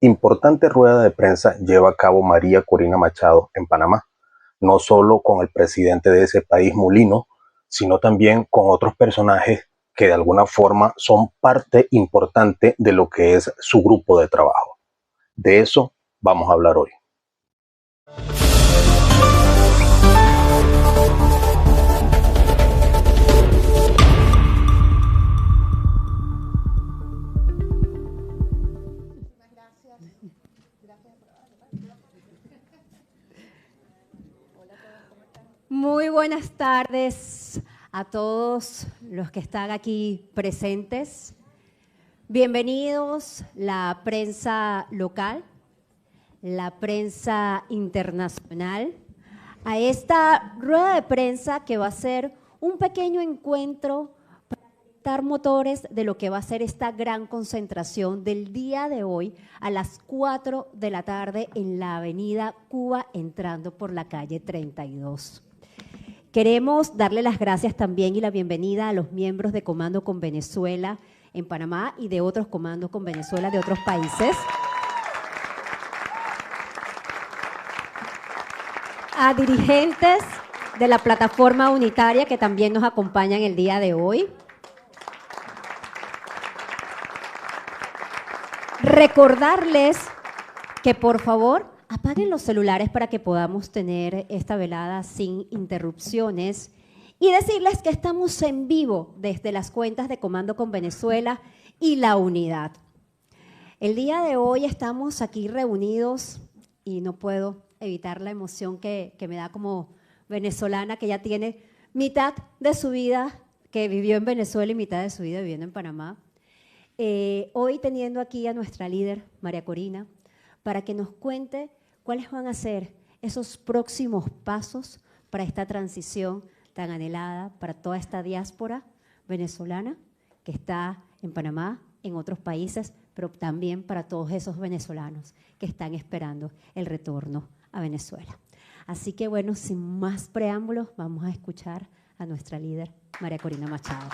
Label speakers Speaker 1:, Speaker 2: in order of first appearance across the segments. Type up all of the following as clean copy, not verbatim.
Speaker 1: importante rueda de prensa lleva a cabo María Corina Machado en Panamá, no solo con el presidente de ese país, Mulino, sino también con otros personajes que de alguna forma son parte importante de lo que es su grupo de trabajo. De eso vamos a hablar hoy.
Speaker 2: Muy buenas tardes a todos los que están aquí presentes. Bienvenidos la prensa local, la prensa internacional, a esta rueda de prensa que va a ser un pequeño encuentro para calentar motores de lo que va a ser esta gran concentración del día de hoy a las 4 de la tarde en la avenida Cuba, entrando por la calle 32. Queremos darle las gracias también y la bienvenida a los miembros de Comando con Venezuela en Panamá y de otros comandos con Venezuela de otros países. A dirigentes de la plataforma unitaria que también nos acompañan el día de hoy. Recordarles que por favor apaguen los celulares para que podamos tener esta velada sin interrupciones y decirles que estamos en vivo desde las cuentas de Comando con Venezuela y La Unidad. El día de hoy estamos aquí reunidos y no puedo evitar la emoción que me da como venezolana que ya tiene mitad de su vida que vivió en Venezuela y mitad de su vida viviendo en Panamá. Hoy teniendo aquí a nuestra líder, María Corina, para que nos cuente cuáles van a ser esos próximos pasos para esta transición tan anhelada para toda esta diáspora venezolana que está en Panamá, en otros países, pero también para todos esos venezolanos que están esperando el retorno a Venezuela. Así que bueno, sin más preámbulos, vamos a escuchar a nuestra líder, María Corina Machado.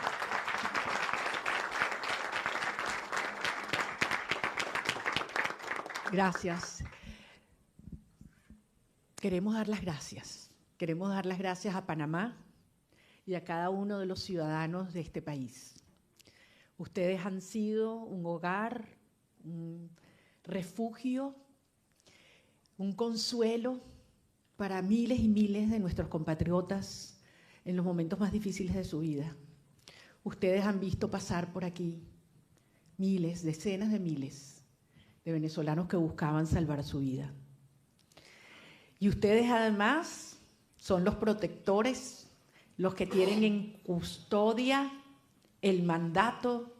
Speaker 3: Gracias. Queremos dar las gracias. Queremos dar las gracias a Panamá y a cada uno de los ciudadanos de este país. Ustedes han sido un hogar, un refugio, un consuelo para miles y miles de nuestros compatriotas en los momentos más difíciles de su vida. Ustedes han visto pasar por aquí miles, decenas de miles de venezolanos que buscaban salvar su vida. Y ustedes además son los protectores, los que tienen en custodia el mandato,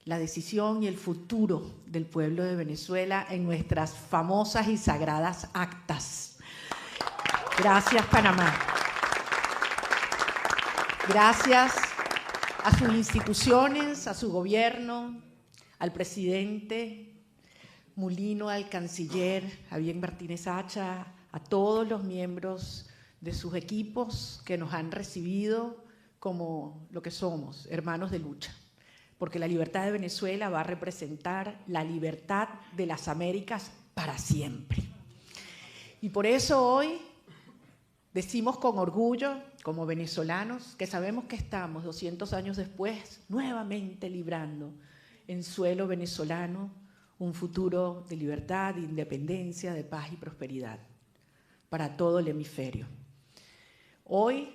Speaker 3: la decisión y el futuro del pueblo de Venezuela en nuestras famosas y sagradas actas. Gracias, Panamá. Gracias a sus instituciones, a su gobierno, al presidente Mulino, al canciller Javier Martínez Hacha, a todos los miembros de sus equipos que nos han recibido como lo que somos, hermanos de lucha. Porque la libertad de Venezuela va a representar la libertad de las Américas para siempre. Y por eso hoy decimos con orgullo, como venezolanos, que sabemos que estamos 200 años después nuevamente librando en suelo venezolano un futuro de libertad, de independencia, de paz y prosperidad para todo el hemisferio. Hoy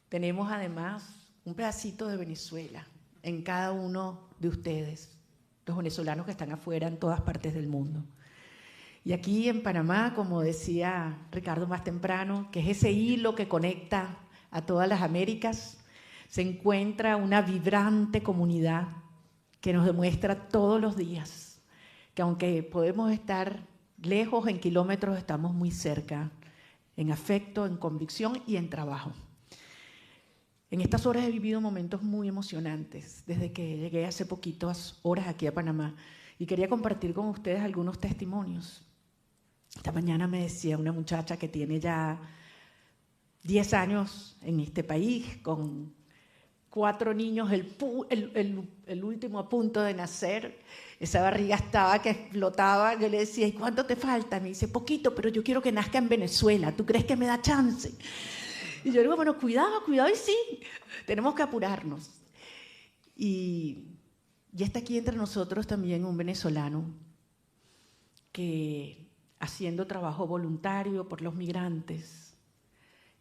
Speaker 3: tenemos además un pedacito de Venezuela en cada uno de ustedes, los venezolanos que están afuera en todas partes del mundo. Y aquí en Panamá, como decía Ricardo más temprano, que es ese hilo que conecta a todas las Américas, se encuentra una vibrante comunidad que nos demuestra todos los días que aunque podemos estar lejos en kilómetros, estamos muy cerca, en afecto, en convicción y en trabajo. En estas horas he vivido momentos muy emocionantes desde que llegué hace poquitas horas aquí a Panamá y quería compartir con ustedes algunos testimonios. Esta mañana me decía una muchacha que tiene ya 10 años en este país, con 4 niños, el último a punto de nacer. Esa barriga estaba que explotaba. Yo le decía, ¿y cuánto te falta? Me dice, poquito, pero yo quiero que nazca en Venezuela. ¿Tú crees que me da chance? Y yo digo, bueno, cuidado, y sí, tenemos que apurarnos. Y está aquí entre nosotros también un venezolano que, haciendo trabajo voluntario por los migrantes,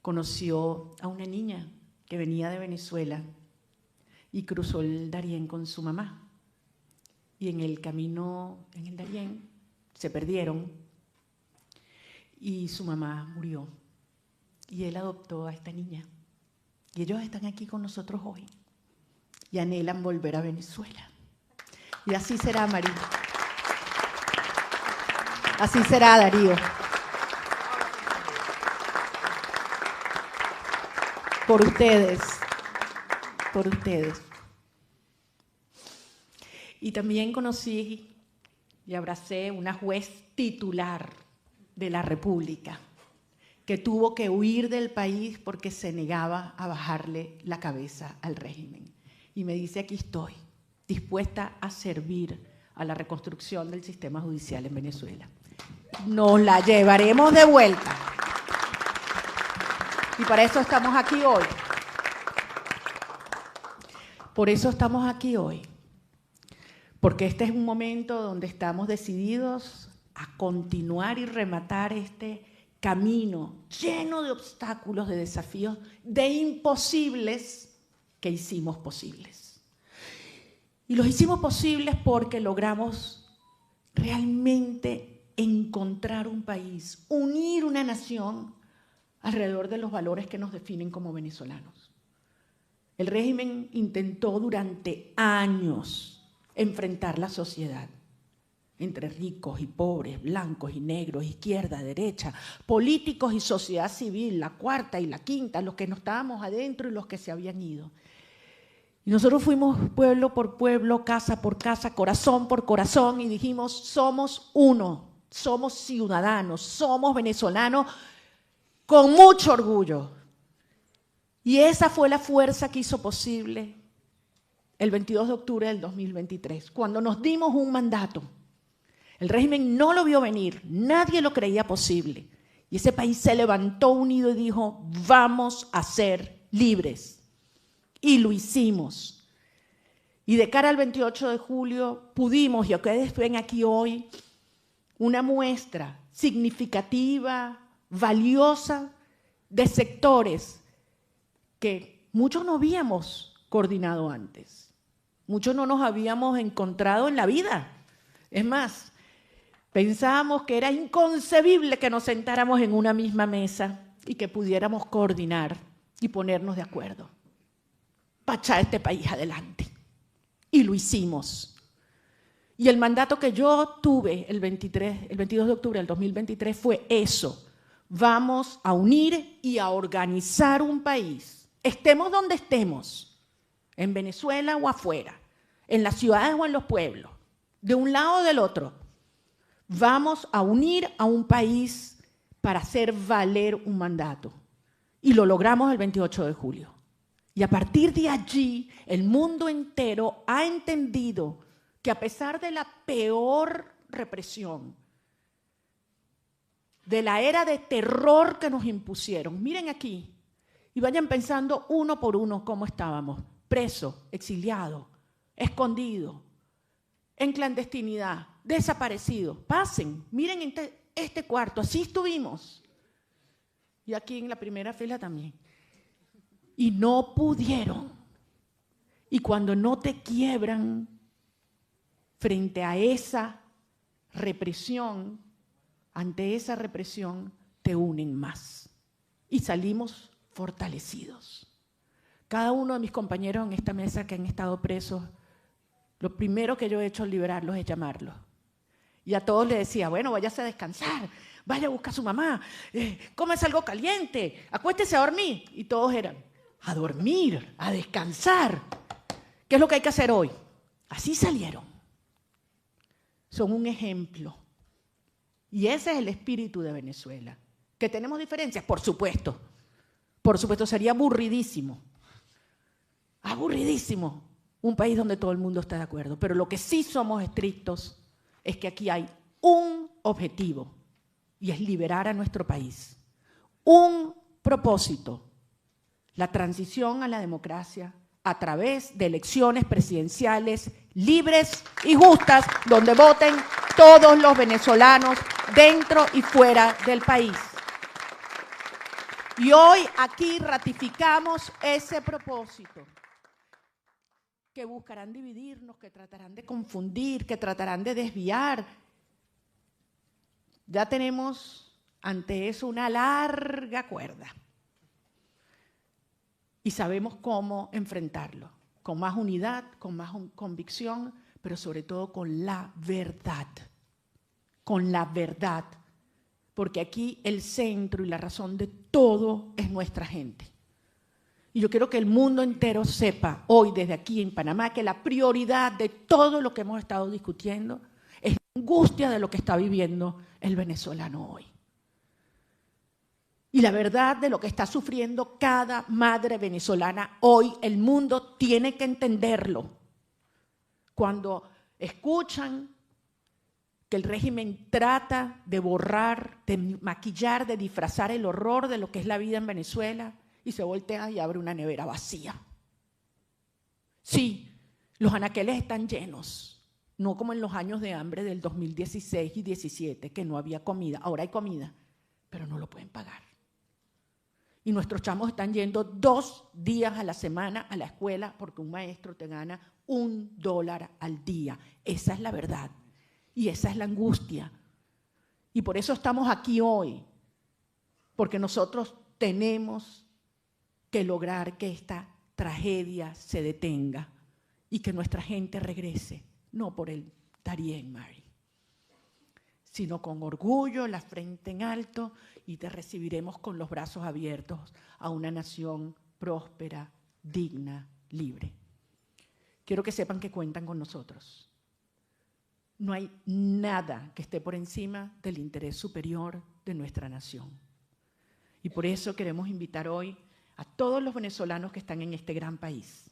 Speaker 3: conoció a una niña que venía de Venezuela y cruzó el Darién con su mamá. Y en el camino, en el Darién, se perdieron y su mamá murió. Y él adoptó a esta niña. Y ellos están aquí con nosotros hoy y anhelan volver a Venezuela. Y así será, María. Así será, Darío. Por ustedes. Por ustedes. Y también conocí y abracé una juez titular de la República que tuvo que huir del país porque se negaba a bajarle la cabeza al régimen. Y me dice, aquí estoy, dispuesta a servir a la reconstrucción del sistema judicial en Venezuela. Nos la llevaremos de vuelta. Y para eso estamos aquí hoy. Por eso estamos aquí hoy. Porque este es un momento donde estamos decididos a continuar y rematar este camino lleno de obstáculos, de desafíos, de imposibles que hicimos posibles. Y los hicimos posibles porque logramos realmente encontrar un país, unir una nación alrededor de los valores que nos definen como venezolanos. El régimen intentó durante años enfrentar la sociedad entre ricos y pobres, blancos y negros, izquierda, derecha, políticos y sociedad civil, la cuarta y la quinta, los que no estábamos adentro y los que se habían ido. Y nosotros fuimos pueblo por pueblo, casa por casa, corazón por corazón y dijimos, somos uno, somos ciudadanos, somos venezolanos con mucho orgullo. Y esa fue la fuerza que hizo posible el 22 de octubre del 2023, cuando nos dimos un mandato. El régimen no lo vio venir, nadie lo creía posible. Y ese país se levantó unido y dijo, vamos a ser libres. Y lo hicimos. Y de cara al 28 de julio pudimos, y ustedes ven aquí hoy, una muestra significativa, valiosa, de sectores que muchos no habíamos coordinado antes. Muchos no nos habíamos encontrado en la vida. Es más, pensábamos que era inconcebible que nos sentáramos en una misma mesa y que pudiéramos coordinar y ponernos de acuerdo para echar este país adelante. Y lo hicimos. Y el mandato que yo tuve el 22 de octubre del 2023 fue eso. Vamos a unir y a organizar un país. Estemos donde estemos, en Venezuela o afuera, en las ciudades o en los pueblos, de un lado o del otro. Vamos a unir a un país para hacer valer un mandato. Y lo logramos el 28 de julio. Y a partir de allí, el mundo entero ha entendido que a pesar de la peor represión, de la era de terror que nos impusieron, miren aquí, y vayan pensando uno por uno cómo estábamos, preso, exiliado, escondido, en clandestinidad, desaparecido. Pasen, miren este cuarto, así estuvimos. Y aquí en la primera fila también. Y no pudieron. Y cuando no te quiebran frente a esa represión, ante esa represión, te unen más. Y salimos fortalecidos. Cada uno de mis compañeros en esta mesa que han estado presos, lo primero que yo he hecho al liberarlos es llamarlos. Y a todos les decía, bueno, váyase a descansar, vaya a buscar a su mamá, cómese algo caliente, acuéstese a dormir. Y todos eran, a dormir, a descansar. ¿Qué es lo que hay que hacer hoy? Así salieron. Son un ejemplo. Y ese es el espíritu de Venezuela. ¿Que tenemos diferencias? Por supuesto. Por supuesto, sería aburridísimo. Aburridísimo. Un país donde todo el mundo está de acuerdo. Pero lo que sí somos estrictos es que aquí hay un objetivo y es liberar a nuestro país. Un propósito, la transición a la democracia a través de elecciones presidenciales libres y justas, donde voten todos los venezolanos dentro y fuera del país. Y hoy aquí ratificamos ese propósito, que buscarán dividirnos, que tratarán de confundir, que tratarán de desviar. Ya tenemos ante eso una larga cuerda. Y sabemos cómo enfrentarlo, con más unidad, con más convicción, pero sobre todo con la verdad. Con la verdad. Porque aquí el centro y la razón de todo es nuestra gente. Y yo quiero que el mundo entero sepa hoy desde aquí en Panamá que la prioridad de todo lo que hemos estado discutiendo es la angustia de lo que está viviendo el venezolano hoy. Y la verdad de lo que está sufriendo cada madre venezolana hoy, el mundo tiene que entenderlo. Cuando escuchan que el régimen trata de borrar, de maquillar, de disfrazar el horror de lo que es la vida en Venezuela, y se voltea y abre una nevera vacía. Sí, los anaqueles están llenos, no como en los años de hambre del 2016 y 17, que no había comida. Ahora hay comida, pero no lo pueden pagar. Y nuestros chamos están yendo 2 días a la semana a la escuela porque un maestro te gana $1 al día. Esa es la verdad y esa es la angustia. Y por eso estamos aquí hoy, porque nosotros tenemos que lograr que esta tragedia se detenga y que nuestra gente regrese, no por el Darién, Mari, sino con orgullo, la frente en alto, y te recibiremos con los brazos abiertos a una nación próspera, digna, libre. Quiero que sepan que cuentan con nosotros. No hay nada que esté por encima del interés superior de nuestra nación. Y por eso queremos invitar hoy a todos los venezolanos que están en este gran país,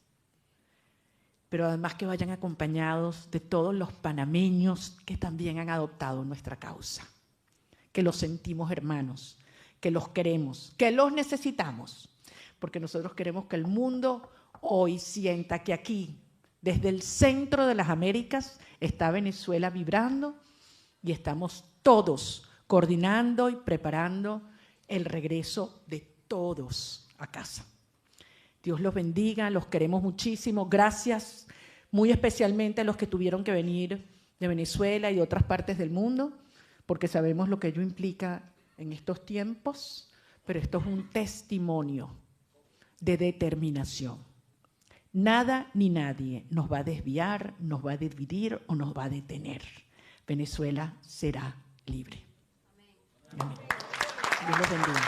Speaker 3: pero además que vayan acompañados de todos los panameños que también han adoptado nuestra causa, que los sentimos hermanos, que los queremos, que los necesitamos, porque nosotros queremos que el mundo hoy sienta que aquí, desde el centro de las Américas, está Venezuela vibrando y estamos todos coordinando y preparando el regreso de todos a casa. Dios los bendiga, los queremos muchísimo. Gracias muy especialmente a los que tuvieron que venir de Venezuela y de otras partes del mundo, porque sabemos lo que ello implica en estos tiempos, pero esto es un testimonio de determinación. Nada ni nadie nos va a desviar, nos va a dividir o nos va a detener. Venezuela será libre. Amén. Dios los bendiga.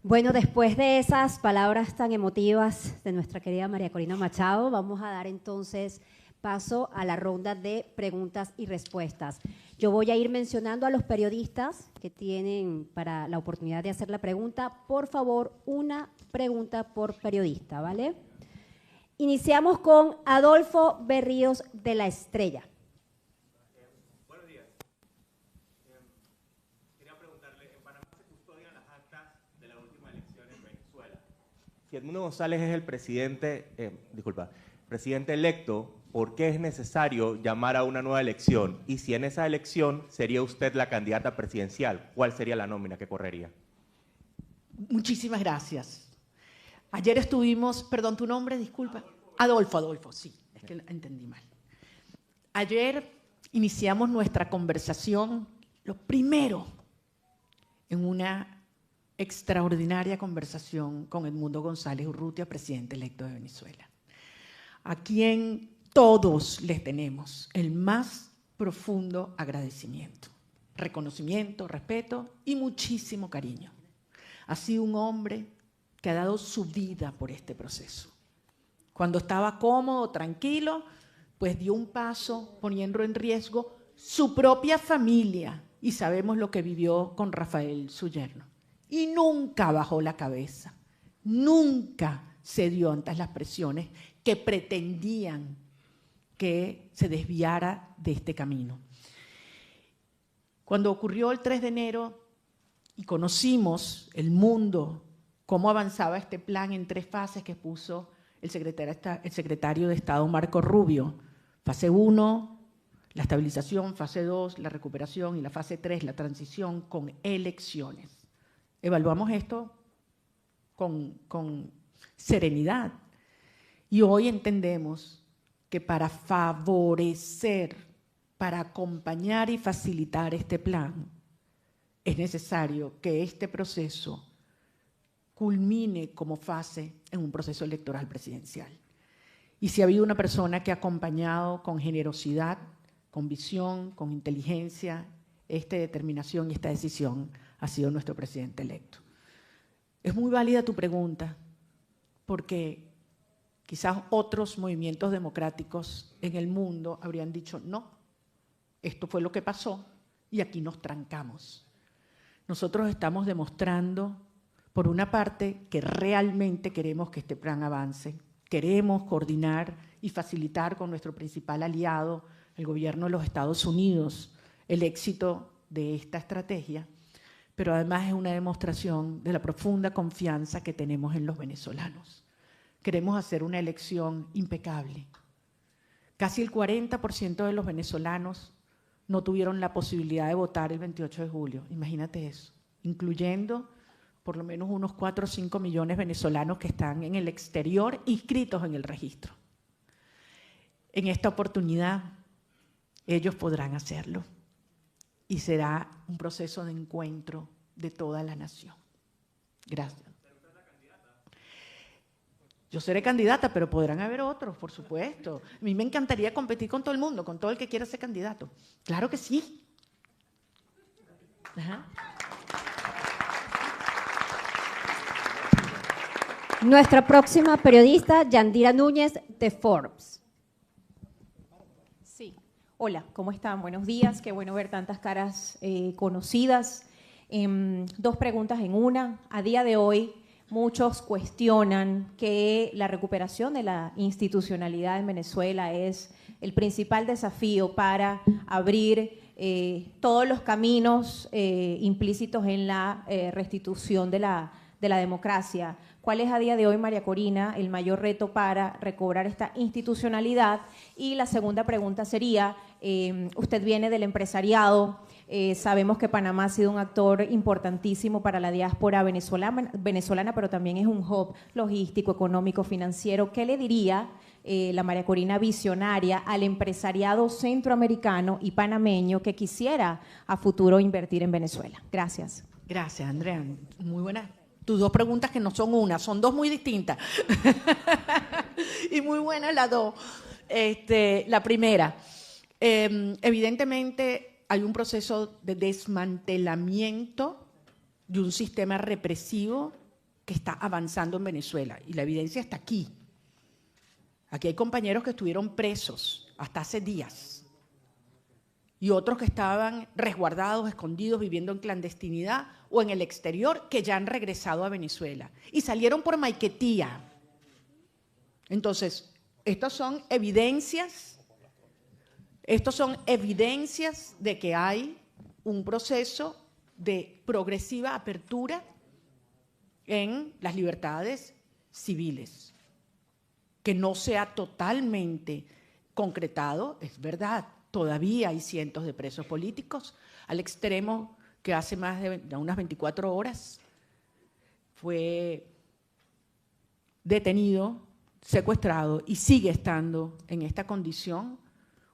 Speaker 2: Bueno, después de esas palabras tan emotivas de nuestra querida María Corina Machado, vamos a dar entonces paso a la ronda de preguntas y respuestas. Yo voy a ir mencionando a los periodistas que tienen para la oportunidad de hacer la pregunta. Por favor, una pregunta por periodista, ¿vale? Iniciamos con Adolfo Berríos de La Estrella.
Speaker 4: Si Edmundo González es el presidente electo, ¿por qué es necesario llamar a una nueva elección? Y si en esa elección sería usted la candidata presidencial, ¿cuál sería la nómina que correría?
Speaker 3: Muchísimas gracias. Ayer estuvimos, perdón, tu nombre, disculpa. Adolfo, sí, es que entendí mal. Ayer iniciamos nuestra conversación, lo primero, en una extraordinaria conversación con Edmundo González Urrutia, presidente electo de Venezuela, a quien todos les tenemos el más profundo agradecimiento, reconocimiento, respeto y muchísimo cariño. Ha sido un hombre que ha dado su vida por este proceso. Cuando estaba cómodo, tranquilo, pues dio un paso poniendo en riesgo su propia familia, y sabemos lo que vivió con Rafael, su yerno. Y nunca bajó la cabeza, nunca cedió ante las presiones que pretendían que se desviara de este camino. Cuando ocurrió el 3 de enero y conocimos el mundo, cómo avanzaba este plan en 3 fases que puso el secretario de Estado Marco Rubio, fase 1, la estabilización, fase 2, la recuperación, y la fase 3, la transición con elecciones. Evaluamos esto con serenidad y hoy entendemos que para favorecer, para acompañar y facilitar este plan, es necesario que este proceso culmine como fase en un proceso electoral presidencial. Y si ha habido una persona que ha acompañado con generosidad, con visión, con inteligencia, esta determinación y esta decisión, ha sido nuestro presidente electo. Es muy válida tu pregunta, porque quizás otros movimientos democráticos en el mundo habrían dicho, no, esto fue lo que pasó y aquí nos trancamos. Nosotros estamos demostrando, por una parte, que realmente queremos que este plan avance, queremos coordinar y facilitar con nuestro principal aliado, el gobierno de los Estados Unidos, el éxito de esta estrategia, pero además es una demostración de la profunda confianza que tenemos en los venezolanos. Queremos hacer una elección impecable. Casi el 40% de los venezolanos no tuvieron la posibilidad de votar el 28 de julio, imagínate eso, incluyendo por lo menos unos 4 o 5 millones de venezolanos que están en el exterior inscritos en el registro. En esta oportunidad, ellos podrán hacerlo y será un proceso de encuentro de toda la nación. Gracias. Yo seré candidata, pero podrán haber otros, por supuesto. A mí me encantaría competir con todo el mundo, con todo el que quiera ser candidato. Claro que sí. Ajá.
Speaker 2: Nuestra próxima periodista, Yandira Núñez, de Forbes.
Speaker 5: Sí. Hola, ¿cómo están? Buenos días. Qué bueno ver tantas caras conocidas. 2 preguntas en una. A día de hoy, muchos cuestionan que la recuperación de la institucionalidad en Venezuela es el principal desafío para abrir todos los caminos implícitos en la restitución de la democracia. ¿Cuál es a día de hoy, María Corina, el mayor reto para recobrar esta institucionalidad? Y la segunda pregunta sería, usted viene del empresariado, sabemos que Panamá ha sido un actor importantísimo para la diáspora venezolana, pero también es un hub logístico, económico, financiero. ¿Qué le diría la María Corina visionaria al empresariado centroamericano y panameño que quisiera a futuro invertir en Venezuela? Gracias.
Speaker 3: Gracias, Andrea. Muy buenas. Tus 2 preguntas que no son una, son 2 muy distintas. Y muy buenas las 2. La primera, evidentemente hay un proceso de desmantelamiento de un sistema represivo que está avanzando en Venezuela y la evidencia está aquí. Aquí hay compañeros que estuvieron presos hasta hace días y otros que estaban resguardados, escondidos, viviendo en clandestinidad o en el exterior, que ya han regresado a Venezuela y salieron por Maiquetía. Entonces, estas son evidencias de que hay un proceso de progresiva apertura en las libertades civiles, que no se ha totalmente concretado, es verdad. Todavía hay cientos de presos políticos, al extremo que hace más de unas 24 horas fue detenido, secuestrado y sigue estando en esta condición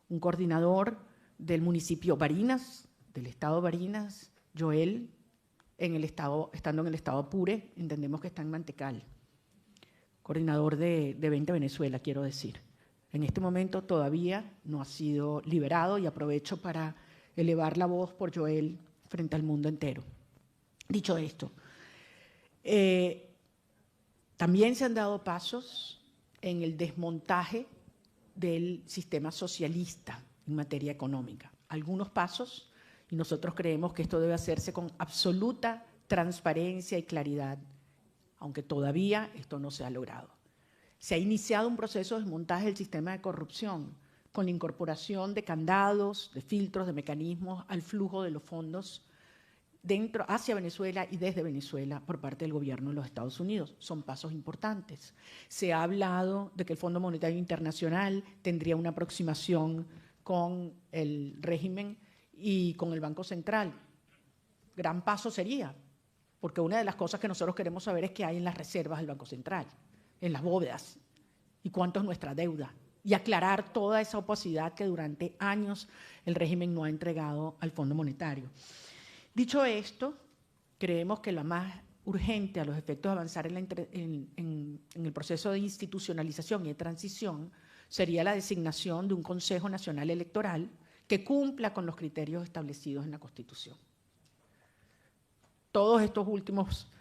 Speaker 3: un coordinador del municipio Barinas, del estado Barinas, Joel, estando en el estado Apure, entendemos que está en Mantecal, coordinador de 20 Venezuela, quiero decir. En este momento todavía no ha sido liberado y aprovecho para elevar la voz por Joel frente al mundo entero. Dicho esto, También se han dado pasos en el desmontaje del sistema socialista en materia económica. Algunos pasos, y nosotros creemos que esto debe hacerse con absoluta transparencia y claridad, aunque todavía esto no se ha logrado. Se ha iniciado un proceso de desmontaje del sistema de corrupción, con la incorporación de candados, de filtros, de mecanismos al flujo de los fondos dentro, hacia Venezuela y desde Venezuela por parte del gobierno de los Estados Unidos. Son pasos importantes. Se ha hablado de que el Fondo Monetario Internacional tendría una aproximación con el régimen y con el Banco Central. Gran paso sería, porque una de las cosas que nosotros queremos saber es qué hay en las reservas del Banco Central, en las bóvedas, y cuánto es nuestra deuda, y aclarar toda esa opacidad que durante años el régimen no ha entregado al Fondo Monetario. Dicho esto, creemos que lo más urgente a los efectos de avanzar en el proceso de institucionalización y de transición sería la designación de un Consejo Nacional Electoral que cumpla con los criterios establecidos en la Constitución. Todos estos últimos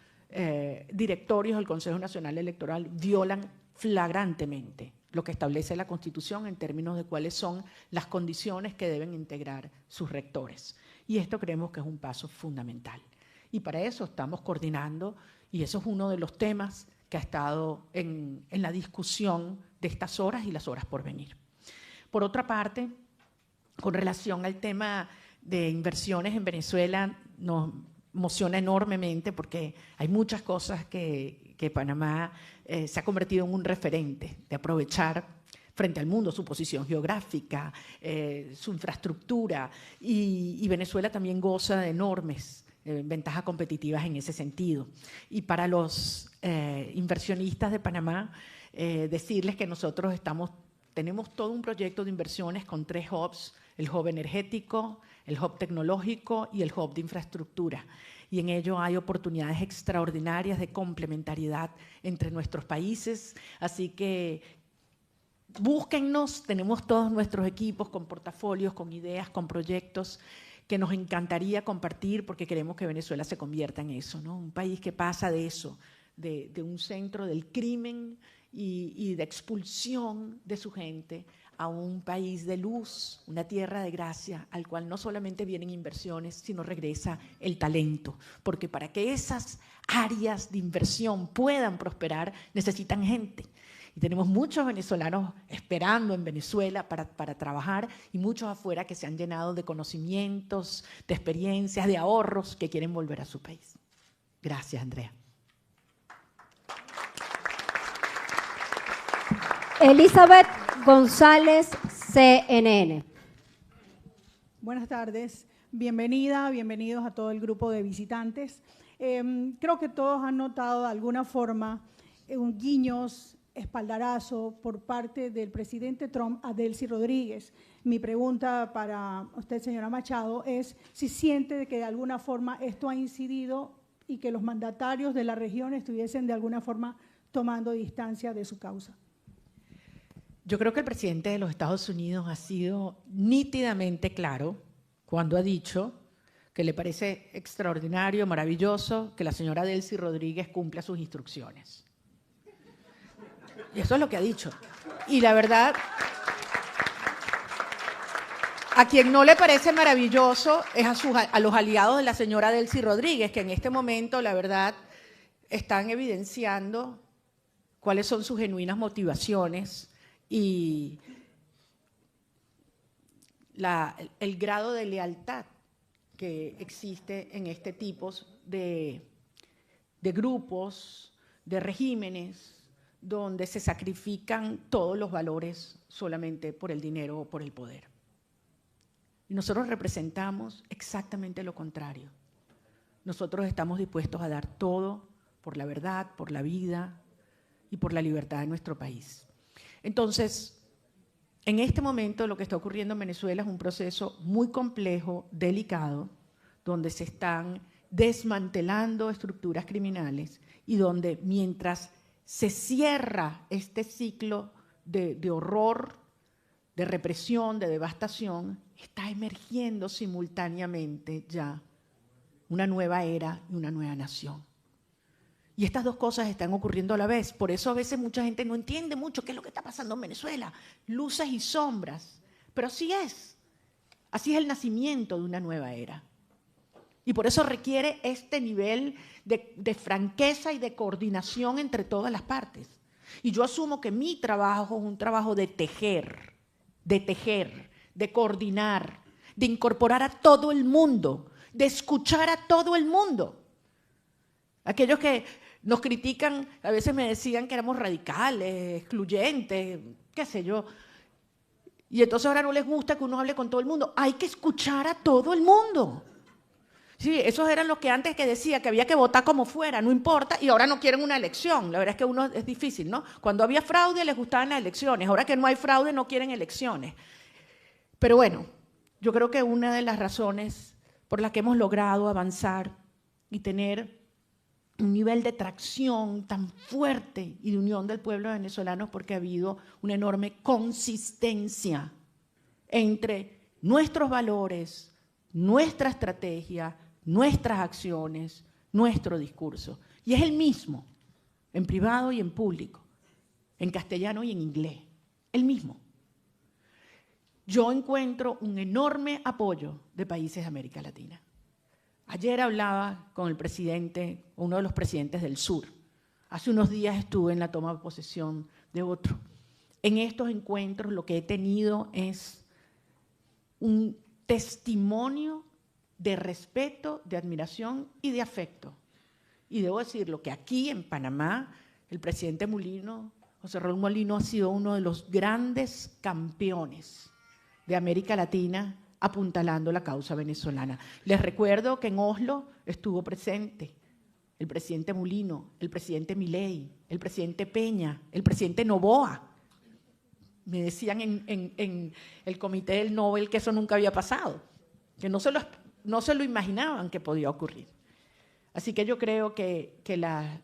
Speaker 3: directorios del Consejo Nacional Electoral violan flagrantemente lo que establece la Constitución en términos de cuáles son las condiciones que deben integrar sus rectores. Y esto creemos que es un paso fundamental. Y para eso estamos coordinando, y eso es uno de los temas que ha estado en la discusión de estas horas y las horas por venir. Por otra parte, con relación al tema de inversiones en Venezuela, nos emociona enormemente porque hay muchas cosas que Panamá se ha convertido en un referente de aprovechar frente al mundo su posición geográfica, su infraestructura, y Venezuela también goza de enormes ventajas competitivas en ese sentido. Y para los inversionistas de Panamá, decirles que nosotros tenemos todo un proyecto de inversiones con 3 hubs: el hub energético, el hub tecnológico y el hub de infraestructura. Y en ello hay oportunidades extraordinarias de complementariedad entre nuestros países. Así que búsquennos, tenemos todos nuestros equipos con portafolios, con ideas, con proyectos que nos encantaría compartir porque queremos que Venezuela se convierta en eso, ¿no? Un país que pasa de eso, de un centro del crimen y de expulsión de su gente, a un país de luz, una tierra de gracia, al cual no solamente vienen inversiones, sino regresa el talento. Porque para que esas áreas de inversión puedan prosperar, necesitan gente. Y tenemos muchos venezolanos esperando en Venezuela para trabajar, y muchos afuera que se han llenado de conocimientos, de experiencias, de ahorros, que quieren volver a su país. Gracias, Andrea.
Speaker 2: Elizabeth González, CNN.
Speaker 6: Buenas tardes, bienvenidos a todo el grupo de visitantes. Creo que todos han notado de alguna forma guiños, espaldarazo por parte del presidente Trump a Delcy Rodríguez. Mi pregunta para usted, señora Machado, es si siente que de alguna forma esto ha incidido y que los mandatarios de la región estuviesen de alguna forma tomando distancia de su causa.
Speaker 3: Yo creo que el presidente de los Estados Unidos ha sido nítidamente claro cuando ha dicho que le parece extraordinario, maravilloso que la señora Delcy Rodríguez cumpla sus instrucciones. Y eso es lo que ha dicho. Y la verdad, a quien no le parece maravilloso es a los aliados de la señora Delcy Rodríguez, que en este momento, la verdad, están evidenciando cuáles son sus genuinas motivaciones y el grado de lealtad que existe en este tipo de grupos, de regímenes, donde se sacrifican todos los valores solamente por el dinero o por el poder. Y nosotros representamos exactamente lo contrario. Nosotros estamos dispuestos a dar todo por la verdad, por la vida y por la libertad de nuestro país. Entonces, en este momento lo que está ocurriendo en Venezuela es un proceso muy complejo, delicado, donde se están desmantelando estructuras criminales y donde mientras se cierra este ciclo de horror, de represión, de devastación, está emergiendo simultáneamente ya una nueva era y una nueva nación. Y estas dos cosas están ocurriendo a la vez. Por eso a veces mucha gente no entiende mucho qué es lo que está pasando en Venezuela. Luces y sombras. Pero así es. Así es el nacimiento de una nueva era. Y por eso requiere este nivel de franqueza y de coordinación entre todas las partes. Y yo asumo que mi trabajo es un trabajo de tejer, de coordinar, de incorporar a todo el mundo, de escuchar a todo el mundo. Aquellos que nos critican, a veces me decían que éramos radicales, excluyentes, qué sé yo. Y entonces ahora no les gusta que uno hable con todo el mundo. Hay que escuchar a todo el mundo. Sí, esos eran los que antes que decía que había que votar como fuera, no importa, y ahora no quieren una elección. La verdad es que uno es difícil, ¿no? Cuando había fraude les gustaban las elecciones, ahora que no hay fraude no quieren elecciones. Pero bueno, yo creo que una de las razones por las que hemos logrado avanzar y tener un nivel de tracción tan fuerte y de unión del pueblo venezolano es porque ha habido una enorme consistencia entre nuestros valores, nuestra estrategia, nuestras acciones, nuestro discurso. Y es el mismo, en privado y en público, en castellano y en inglés, el mismo. Yo encuentro un enorme apoyo de países de América Latina. Ayer hablaba con el presidente, uno de los presidentes del sur. Hace unos días estuve en la toma de posesión de otro. En estos encuentros lo que he tenido es un testimonio de respeto, de admiración y de afecto. Y debo decirlo que aquí en Panamá, el presidente Mulino, José Raúl Mulino, ha sido uno de los grandes campeones de América Latina apuntalando la causa venezolana. Les recuerdo que en Oslo estuvo presente el presidente Mulino, el presidente Milei, el presidente Peña, el presidente Noboa. Me decían en el comité del Nobel que eso nunca había pasado, que no se lo imaginaban que podía ocurrir. Así que yo creo que las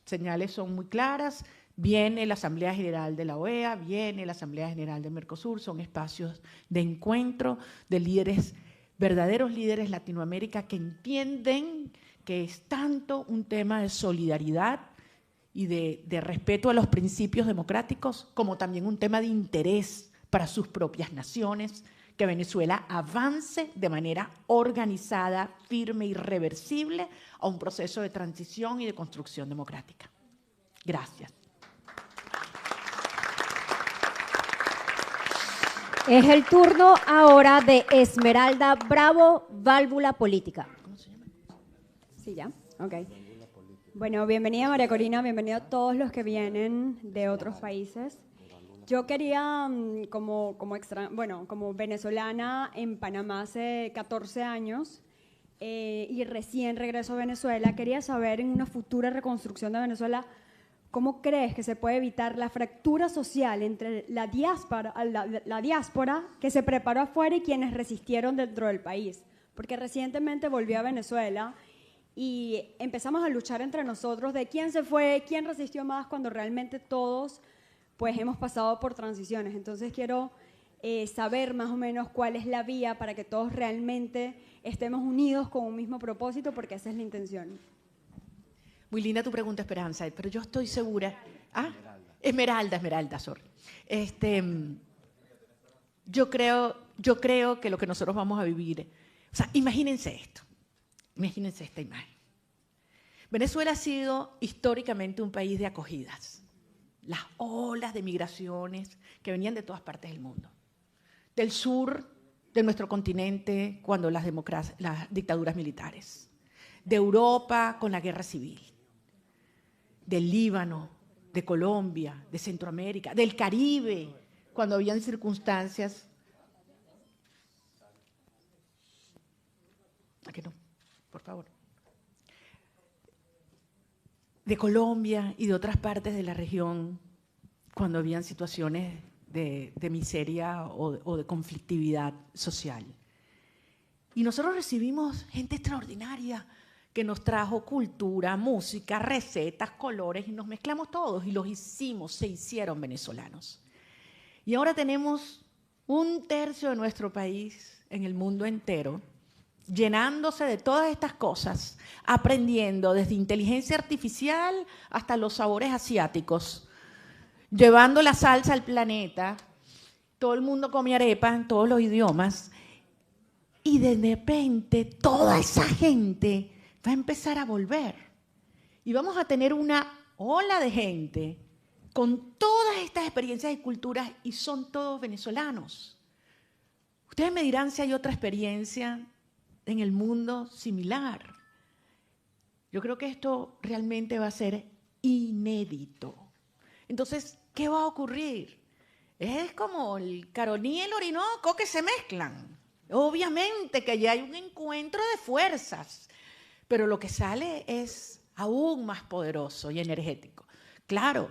Speaker 3: señales son muy claras. Viene la Asamblea General de la OEA, viene la Asamblea General de Mercosur, son espacios de encuentro de líderes, verdaderos líderes Latinoamérica que entienden que es tanto un tema de solidaridad y de respeto a los principios democráticos, como también un tema de interés para sus propias naciones, que Venezuela avance de manera organizada, firme y irreversible a un proceso de transición y de construcción democrática. Gracias.
Speaker 2: Es el turno ahora de Esmeralda Bravo, Válvula Política.
Speaker 3: ¿Cómo se llama?
Speaker 7: Sí, ya, ok. Bueno, bienvenida María Corina, bienvenido a todos los que vienen de otros países. Yo quería, como venezolana en Panamá hace 14 años y recién regreso a Venezuela, quería saber en una futura reconstrucción de Venezuela, ¿cómo crees que se puede evitar la fractura social entre la diáspora que se preparó afuera y quienes resistieron dentro del país? Porque recientemente volví a Venezuela y empezamos a luchar entre nosotros de quién se fue, quién resistió más, cuando realmente todos pues hemos pasado por transiciones. Entonces quiero saber más o menos cuál es la vía para que todos realmente estemos unidos con un mismo propósito, porque esa es la intención.
Speaker 3: Muy linda tu pregunta, Esperanza, pero yo estoy segura. ¿Ah? Esmeralda, sorry. Yo creo que lo que nosotros vamos a vivir, o sea, imagínense esto, imagínense esta imagen. Venezuela ha sido históricamente un país de acogidas. Las olas de migraciones que venían de todas partes del mundo. Del sur de nuestro continente, cuando las dictaduras militares. De Europa con la guerra civil. Del Líbano, de Colombia, de Centroamérica, del Caribe, cuando habían circunstancias. ¿A qué no? Por favor. De Colombia y de otras partes de la región, cuando habían situaciones de miseria o de conflictividad social. Y nosotros recibimos gente extraordinaria que nos trajo cultura, música, recetas, colores, y nos mezclamos todos y los hicimos, se hicieron venezolanos. Y ahora tenemos 1/3 de nuestro país en el mundo entero llenándose de todas estas cosas, aprendiendo desde inteligencia artificial hasta los sabores asiáticos, llevando la salsa al planeta. Todo el mundo come arepa en todos los idiomas y de repente toda esa gente va a empezar a volver y vamos a tener una ola de gente con todas estas experiencias y culturas y son todos venezolanos. Ustedes me dirán si hay otra experiencia en el mundo similar. Yo creo que esto realmente va a ser inédito. Entonces, ¿qué va a ocurrir? Es como el Caroní y el Orinoco que se mezclan. Obviamente que ya hay un encuentro de fuerzas, pero lo que sale es aún más poderoso y energético. Claro,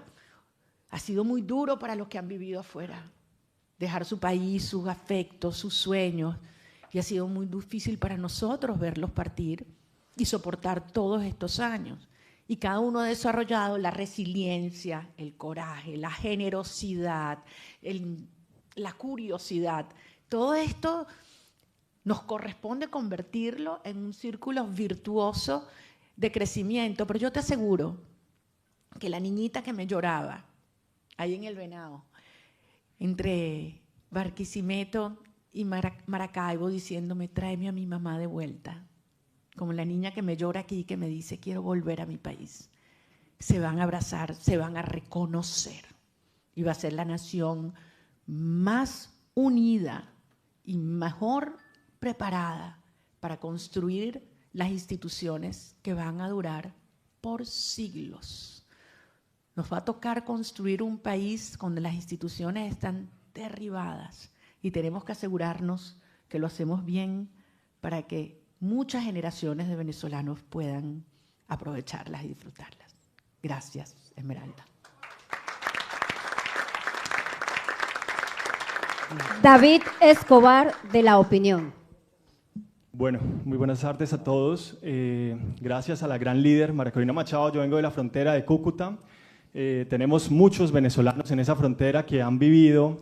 Speaker 3: ha sido muy duro para los que han vivido afuera, dejar su país, sus afectos, sus sueños, y ha sido muy difícil para nosotros verlos partir y soportar todos estos años. Y cada uno ha desarrollado la resiliencia, el coraje, la generosidad, la curiosidad. Todo esto nos corresponde convertirlo en un círculo virtuoso de crecimiento. Pero yo te aseguro que la niñita que me lloraba ahí en el Venado, entre Barquisimeto y Maracaibo, diciéndome, tráeme a mi mamá de vuelta, como la niña que me llora aquí, que me dice, quiero volver a mi país. Se van a abrazar, se van a reconocer. Y va a ser la nación más unida y mejor preparada para construir las instituciones que van a durar por siglos. Nos va a tocar construir un país donde las instituciones están derribadas y tenemos que asegurarnos que lo hacemos bien para que muchas generaciones de venezolanos puedan aprovecharlas y disfrutarlas. Gracias, Esmeralda.
Speaker 2: David Escobar, de La Opinión.
Speaker 8: Bueno, muy buenas tardes a todos. Gracias a la gran líder María Corina Machado. Yo vengo de la frontera de Cúcuta. Tenemos muchos venezolanos en esa frontera que han vivido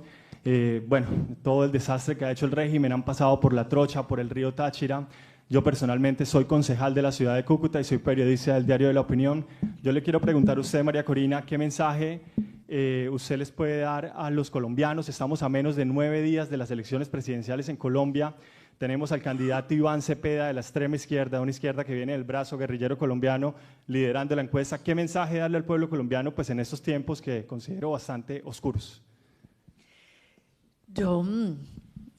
Speaker 8: todo el desastre que ha hecho el régimen, han pasado por la Trocha, por el río Táchira. Yo personalmente soy concejal de la ciudad de Cúcuta y soy periodista del diario de La Opinión. Yo le quiero preguntar a usted, María Corina, ¿qué mensaje usted les puede dar a los colombianos? Estamos a menos de 9 días de las elecciones presidenciales en Colombia. Tenemos al candidato Iván Cepeda de la extrema izquierda, una izquierda que viene del brazo guerrillero colombiano, liderando la encuesta. ¿Qué mensaje darle al pueblo colombiano pues, en estos tiempos que considero bastante oscuros?
Speaker 3: Yo, en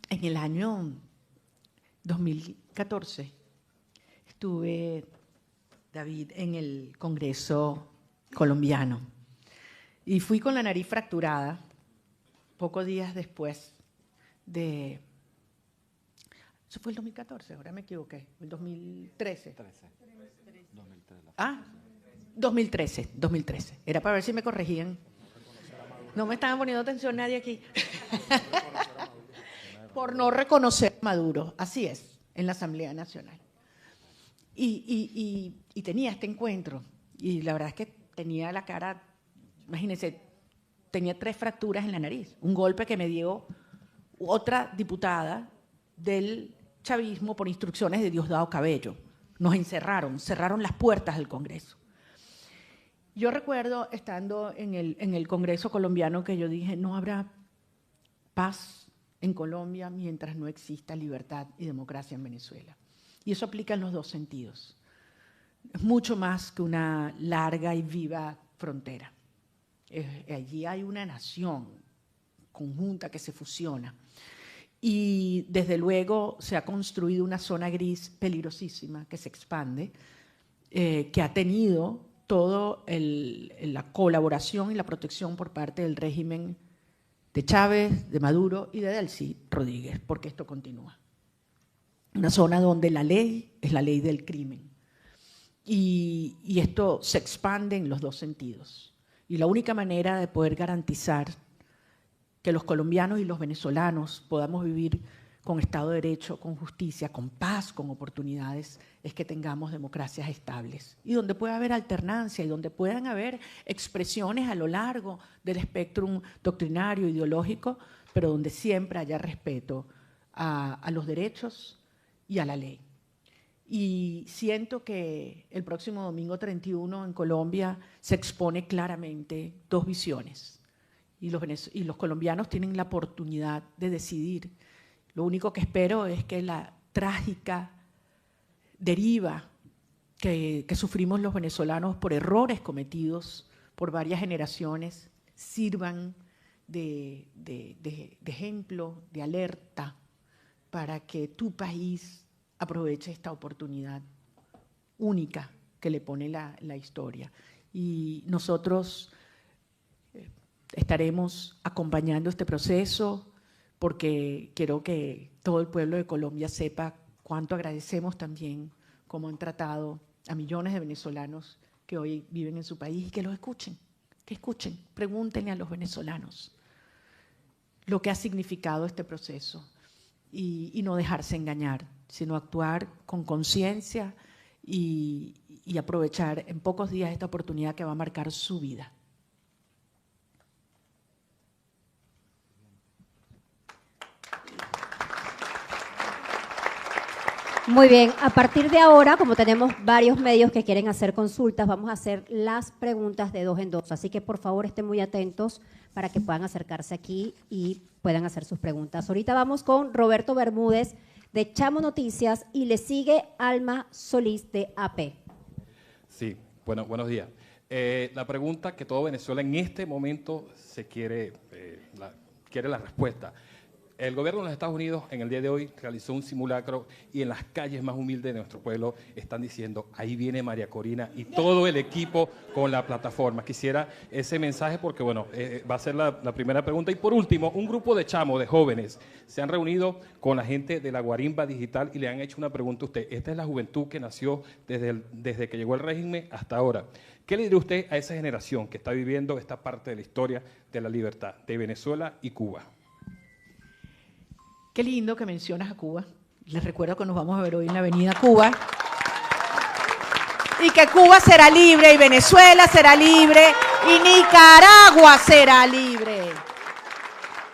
Speaker 3: el año 2014, estuve, David, en el Congreso colombiano y fui con la nariz fracturada pocos días después de… Eso fue el 2014, ahora me equivoqué, el 2013. 2013. Era para ver si me corregían. No me estaban poniendo atención nadie aquí. Por no reconocer a Maduro, así es, en la Asamblea Nacional. Y tenía este encuentro, y la verdad es que tenía la cara, imagínense, tenía 3 fracturas en la nariz, un golpe que me dio otra diputada del chavismo por instrucciones de Diosdado Cabello. Nos encerraron, cerraron las puertas del Congreso. Yo recuerdo, estando en el Congreso colombiano, que yo dije, no habrá paz en Colombia mientras no exista libertad y democracia en Venezuela. Y eso aplica en los 2 sentidos. Es mucho más que una larga y viva frontera. Allí hay una nación conjunta que se fusiona. Y desde luego se ha construido una zona gris peligrosísima que se expande, que ha tenido toda la colaboración y la protección por parte del régimen de Chávez, de Maduro y de Delcy Rodríguez, porque esto continúa. Una zona donde la ley es la ley del crimen. Y esto se expande en los 2 sentidos. Y la única manera de poder garantizar que los colombianos y los venezolanos podamos vivir con Estado de Derecho, con justicia, con paz, con oportunidades, es que tengamos democracias estables y donde pueda haber alternancia y donde puedan haber expresiones a lo largo del espectro doctrinario, ideológico, pero donde siempre haya respeto a los derechos y a la ley. Y siento que el próximo domingo 31 en Colombia se expone claramente dos visiones. Y los colombianos tienen la oportunidad de decidir. Lo único que espero es que la trágica deriva que sufrimos los venezolanos por errores cometidos por varias generaciones sirvan de ejemplo, de alerta, para que tu país aproveche esta oportunidad única que le pone la historia. Y nosotros estaremos acompañando este proceso porque quiero que todo el pueblo de Colombia sepa cuánto agradecemos también cómo han tratado a millones de venezolanos que hoy viven en su país y que los escuchen, pregúntenle a los venezolanos lo que ha significado este proceso y no dejarse engañar, sino actuar con conciencia y aprovechar en pocos días esta oportunidad que va a marcar su vida.
Speaker 2: Muy bien, a partir de ahora, como tenemos varios medios que quieren hacer consultas, vamos a hacer las preguntas de 2 en 2. Así que por favor estén muy atentos para que puedan acercarse aquí y puedan hacer sus preguntas. Ahorita vamos con Roberto Bermúdez de Chamo Noticias y le sigue Alma Solís de AP.
Speaker 9: Sí, buenos días. La pregunta que todo Venezuela en este momento se quiere la respuesta. El gobierno de los Estados Unidos en el día de hoy realizó un simulacro y en las calles más humildes de nuestro pueblo están diciendo, ahí viene María Corina y todo el equipo con la plataforma. Quisiera ese mensaje porque, bueno, va a ser la primera pregunta. Y por último, un grupo de chamos, de jóvenes, se han reunido con la gente de la Guarimba Digital y le han hecho una pregunta a usted. Esta es la juventud que nació desde que llegó el régimen hasta ahora. ¿Qué le diría usted a esa generación que está viviendo esta parte de la historia de la libertad de Venezuela y Cuba?
Speaker 3: Qué lindo que mencionas a Cuba. Les recuerdo que nos vamos a ver hoy en la Avenida Cuba. Y que Cuba será libre, y Venezuela será libre, y Nicaragua será libre.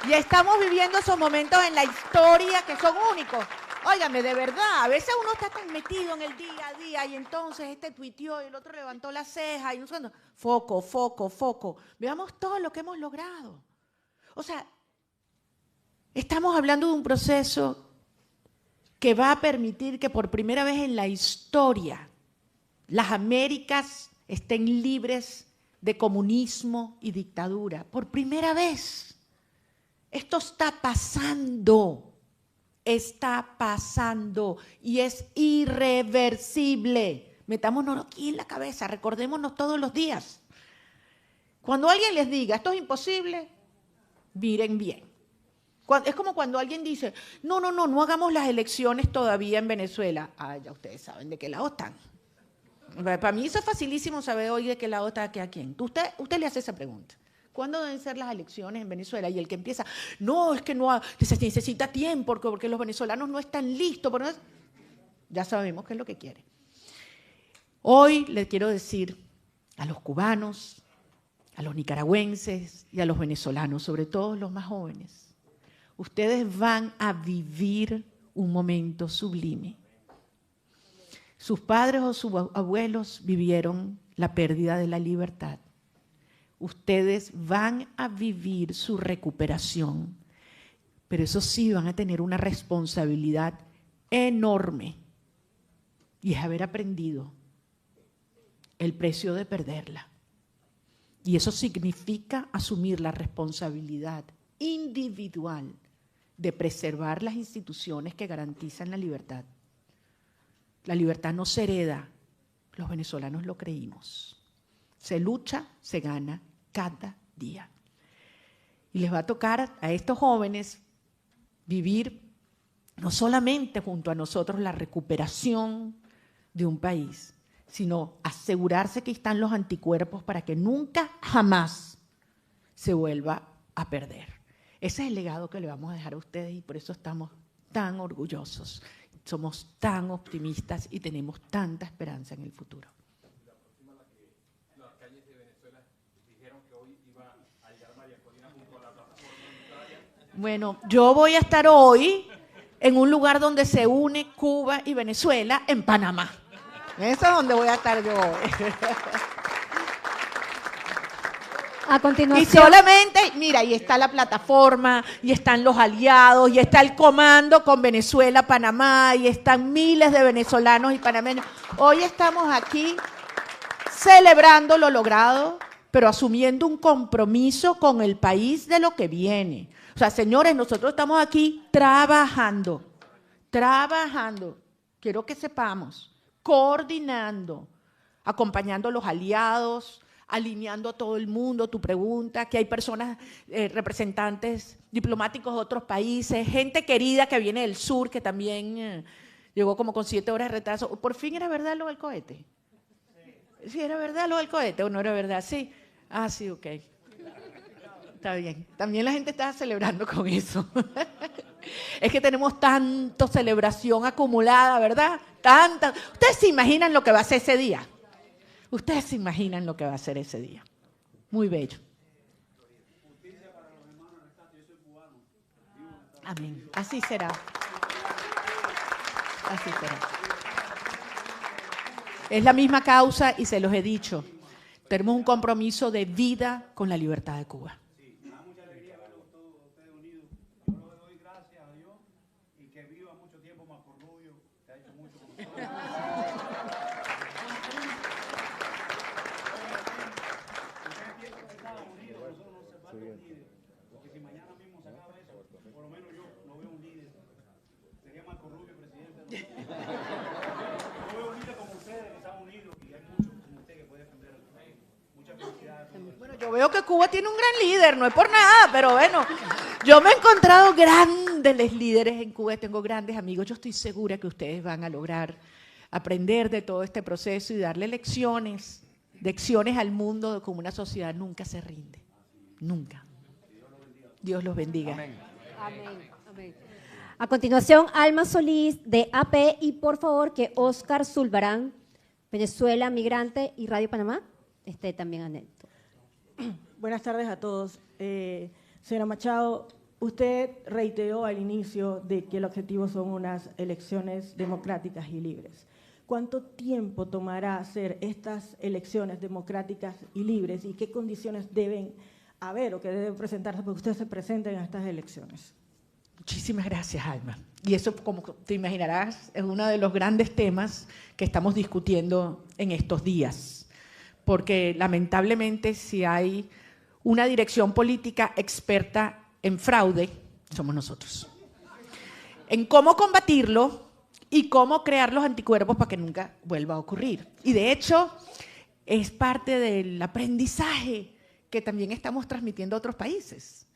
Speaker 3: Y estamos viviendo esos momentos en la historia que son únicos. Óigame, de verdad, a veces uno está tan metido en el día a día y entonces este tuiteó y el otro levantó la ceja y no sé cuándo. Foco. Veamos todo lo que hemos logrado. O sea, estamos hablando de un proceso que va a permitir que por primera vez en la historia las Américas estén libres de comunismo y dictadura. Por primera vez. Esto está pasando y es irreversible. Metámonos aquí en la cabeza, recordémonos todos los días. Cuando alguien les diga, esto es imposible, miren bien. Es como cuando alguien dice, no hagamos las elecciones todavía en Venezuela. Ah, ya ustedes saben de qué lado están. Para mí eso es facilísimo saber hoy de qué lado está a quién. Usted le hace esa pregunta. ¿Cuándo deben ser las elecciones en Venezuela? Y el que empieza, no, es que no se necesita tiempo porque los venezolanos no están listos. Ya sabemos qué es lo que quiere. Hoy le quiero decir a los cubanos, a los nicaragüenses y a los venezolanos, sobre todo los más jóvenes, ustedes van a vivir un momento sublime. Sus padres o sus abuelos vivieron la pérdida de la libertad. Ustedes van a vivir su recuperación, pero eso sí, van a tener una responsabilidad enorme y es haber aprendido el precio de perderla. Y eso significa asumir la responsabilidad individual de preservar las instituciones que garantizan la libertad. La libertad no se hereda, los venezolanos lo creímos. Se lucha, se gana cada día. Y les va a tocar a estos jóvenes vivir no solamente junto a nosotros la recuperación de un país, sino asegurarse que están los anticuerpos para que nunca, jamás se vuelva a perder. Ese es el legado que le vamos a dejar a ustedes y por eso estamos tan orgullosos, somos tan optimistas y tenemos tanta esperanza en el futuro. Bueno, yo voy a estar hoy en un lugar donde se une Cuba y Venezuela, en Panamá. Eso es donde voy a estar yo hoy.
Speaker 2: A
Speaker 3: Y
Speaker 2: continuación,
Speaker 3: solamente, mira, ahí está la plataforma, y están los aliados, y está el comando con Venezuela, Panamá, y están miles de venezolanos y panameños. Hoy estamos aquí celebrando lo logrado, pero asumiendo un compromiso con el país de lo que viene. O sea, señores, nosotros estamos aquí trabajando, quiero que sepamos, coordinando, acompañando a los aliados, alineando a todo el mundo, tu pregunta, que hay personas, representantes diplomáticos de otros países, gente querida que viene del sur, que también llegó como con 7 horas de retraso. ¿Por fin era verdad lo del cohete? ¿Sí era verdad lo del cohete o no era verdad? Sí. Ah, sí, ok. Está bien. También la gente está celebrando con eso. Es que tenemos tanta celebración acumulada, ¿verdad? Tanta. ¿Ustedes se imaginan lo que va a ser ese día? Ustedes se imaginan lo que va a ser ese día. Muy bello. Amén. Así será. Así será. Es la misma causa y se los he dicho. Tenemos un compromiso de vida con la libertad de Cuba.
Speaker 10: Sí, me da mucha alegría verlos todos ustedes unidos. Yo le doy gracias a Dios y que viva mucho tiempo más por Rubio, que ha hecho mucho por nosotros. Ustedes piensan que Estados Unidos, nosotros no se falta un líder. Porque si mañana mismo se acaba eso, por lo menos yo no veo un líder. Sería Marco Rubio presidente. Yo veo un líder como ustedes que están unidos y hay muchos como usted que puede defender al país. Muchas felicidades.
Speaker 3: Bueno, yo veo que Cuba tiene un gran líder, no es por nada, pero bueno, yo me he encontrado grandes líderes en Cuba, tengo grandes amigos, yo estoy segura que ustedes van a lograr aprender de todo este proceso y darle lecciones al mundo de cómo una sociedad nunca se rinde, nunca. Dios los bendiga.
Speaker 2: amén, amén. A continuación, Alma Solís de AP y por favor que Oscar Zulbarán, Venezuela Migrante y Radio Panamá, esté también atento.
Speaker 11: Buenas tardes a todos. Señora Machado, usted reiteró al inicio de que el objetivo son unas elecciones democráticas y libres. ¿Cuánto tiempo tomará hacer estas elecciones democráticas y libres y qué condiciones deben haber o que deben presentarse para que usted se presente en estas elecciones?
Speaker 3: Muchísimas gracias, Alma. Y eso, como te imaginarás, es uno de los grandes temas que estamos discutiendo en estos días. Porque lamentablemente si hay una dirección política experta en fraude, somos nosotros. En cómo combatirlo y cómo crear los anticuerpos para que nunca vuelva a ocurrir. Y de hecho, es parte del aprendizaje que también estamos transmitiendo a otros países.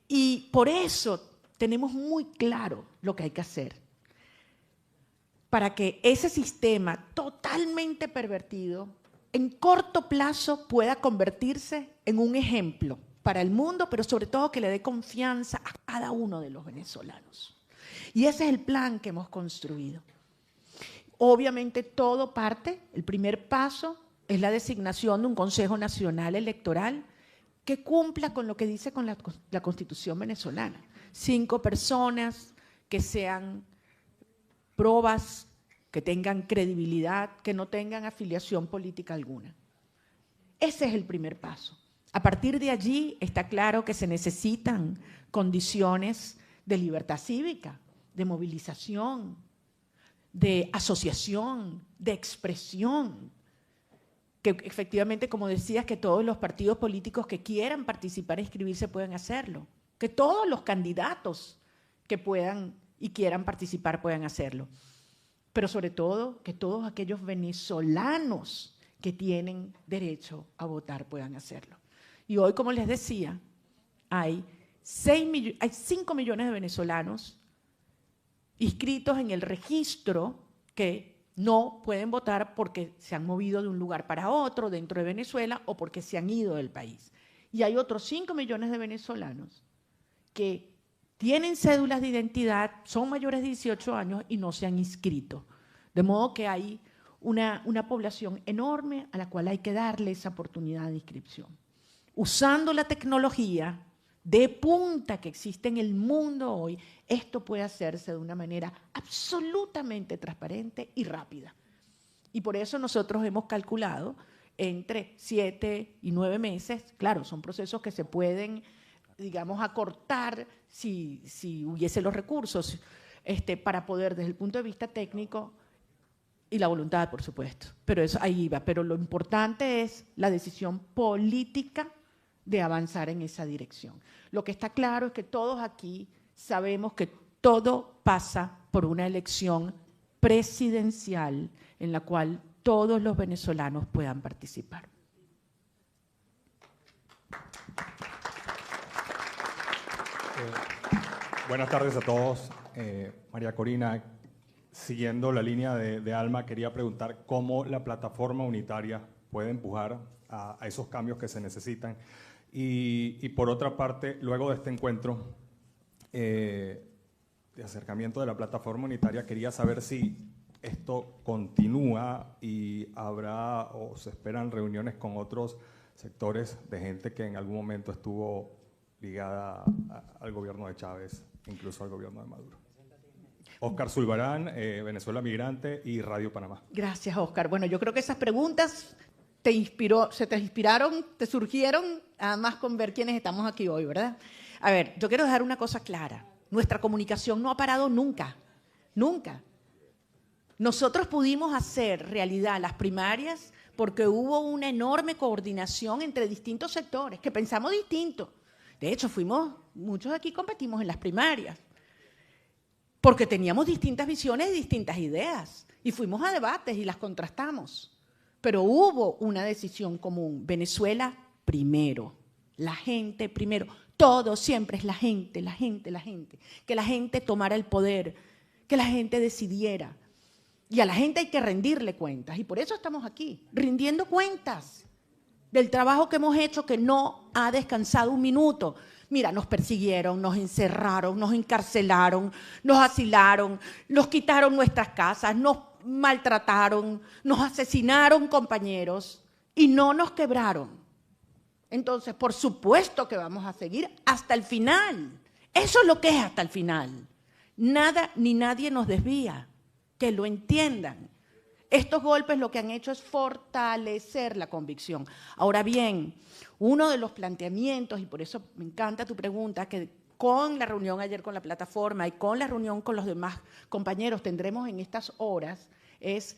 Speaker 3: Y por eso tenemos muy claro lo que hay que hacer para que ese sistema totalmente pervertido en corto plazo pueda convertirse en un ejemplo para el mundo, pero sobre todo que le dé confianza a cada uno de los venezolanos. Y ese es el plan que hemos construido. Obviamente todo parte, el primer paso es la designación de un Consejo Nacional Electoral que cumpla con lo que dice con la Constitución venezolana. 5 personas que sean probas, que tengan credibilidad, que no tengan afiliación política alguna. Ese es el primer paso. A partir de allí está claro que se necesitan condiciones de libertad cívica, de movilización, de asociación, de expresión, que efectivamente, como decías, que todos los partidos políticos que quieran participar e inscribirse puedan hacerlo, que todos los candidatos que puedan y quieran participar puedan hacerlo. Pero sobre todo, que todos aquellos venezolanos que tienen derecho a votar puedan hacerlo. Y hoy, como les decía, hay 5 millones de venezolanos inscritos en el registro que no pueden votar porque se han movido de un lugar para otro dentro de Venezuela o porque se han ido del país. Y hay otros 5 millones de venezolanos que tienen cédulas de identidad, son mayores de 18 años y no se han inscrito. De modo que hay una población enorme a la cual hay que darle esa oportunidad de inscripción. Usando la tecnología de punta que existe en el mundo hoy, esto puede hacerse de una manera absolutamente transparente y rápida. Y por eso nosotros hemos calculado entre 7 y 9 meses, claro, son procesos que se pueden, digamos, acortar si hubiese los recursos para poder, desde el punto de vista técnico, y la voluntad, por supuesto, pero eso ahí va. Pero lo importante es la decisión política de avanzar en esa dirección. Lo que está claro es que todos aquí sabemos que todo pasa por una elección presidencial en la cual todos los venezolanos puedan participar.
Speaker 12: Buenas tardes a todos. María Corina, siguiendo la línea de Alma, quería preguntar cómo la plataforma unitaria puede empujar a esos cambios que se necesitan. Y por otra parte, luego de este encuentro de acercamiento de la plataforma unitaria, quería saber si esto continúa y habrá o se esperan reuniones con otros sectores de gente que en algún momento estuvo ligada al gobierno de Chávez, incluso al gobierno de Maduro. Oscar Zulbarán, Venezuela Migrante y Radio Panamá.
Speaker 3: Gracias, Oscar. Bueno, yo creo que esas preguntas se te inspiraron, te surgieron, además con ver quiénes estamos aquí hoy, ¿verdad? A ver, yo quiero dejar una cosa clara. Nuestra comunicación no ha parado nunca, nunca. Nosotros pudimos hacer realidad las primarias porque hubo una enorme coordinación entre distintos sectores, que pensamos distinto. De hecho, muchos de aquí competimos en las primarias, porque teníamos distintas visiones y distintas ideas, y fuimos a debates y las contrastamos. Pero hubo una decisión común: Venezuela primero, la gente primero. Todo siempre es la gente, la gente, la gente. Que la gente tomara el poder, que la gente decidiera. Y a la gente hay que rendirle cuentas, y por eso estamos aquí, rindiendo cuentas del trabajo que hemos hecho, que no ha descansado un minuto. Mira, nos persiguieron, nos encerraron, nos encarcelaron, nos asilaron, nos quitaron nuestras casas, nos maltrataron, nos asesinaron compañeros y no nos quebraron. Entonces, por supuesto que vamos a seguir hasta el final. Eso es lo que es hasta el final. Nada ni nadie nos desvía, que lo entiendan. Estos golpes lo que han hecho es fortalecer la convicción. Ahora bien, uno de los planteamientos, y por eso me encanta tu pregunta, que con la reunión ayer con la plataforma y con la reunión con los demás compañeros tendremos en estas horas, es: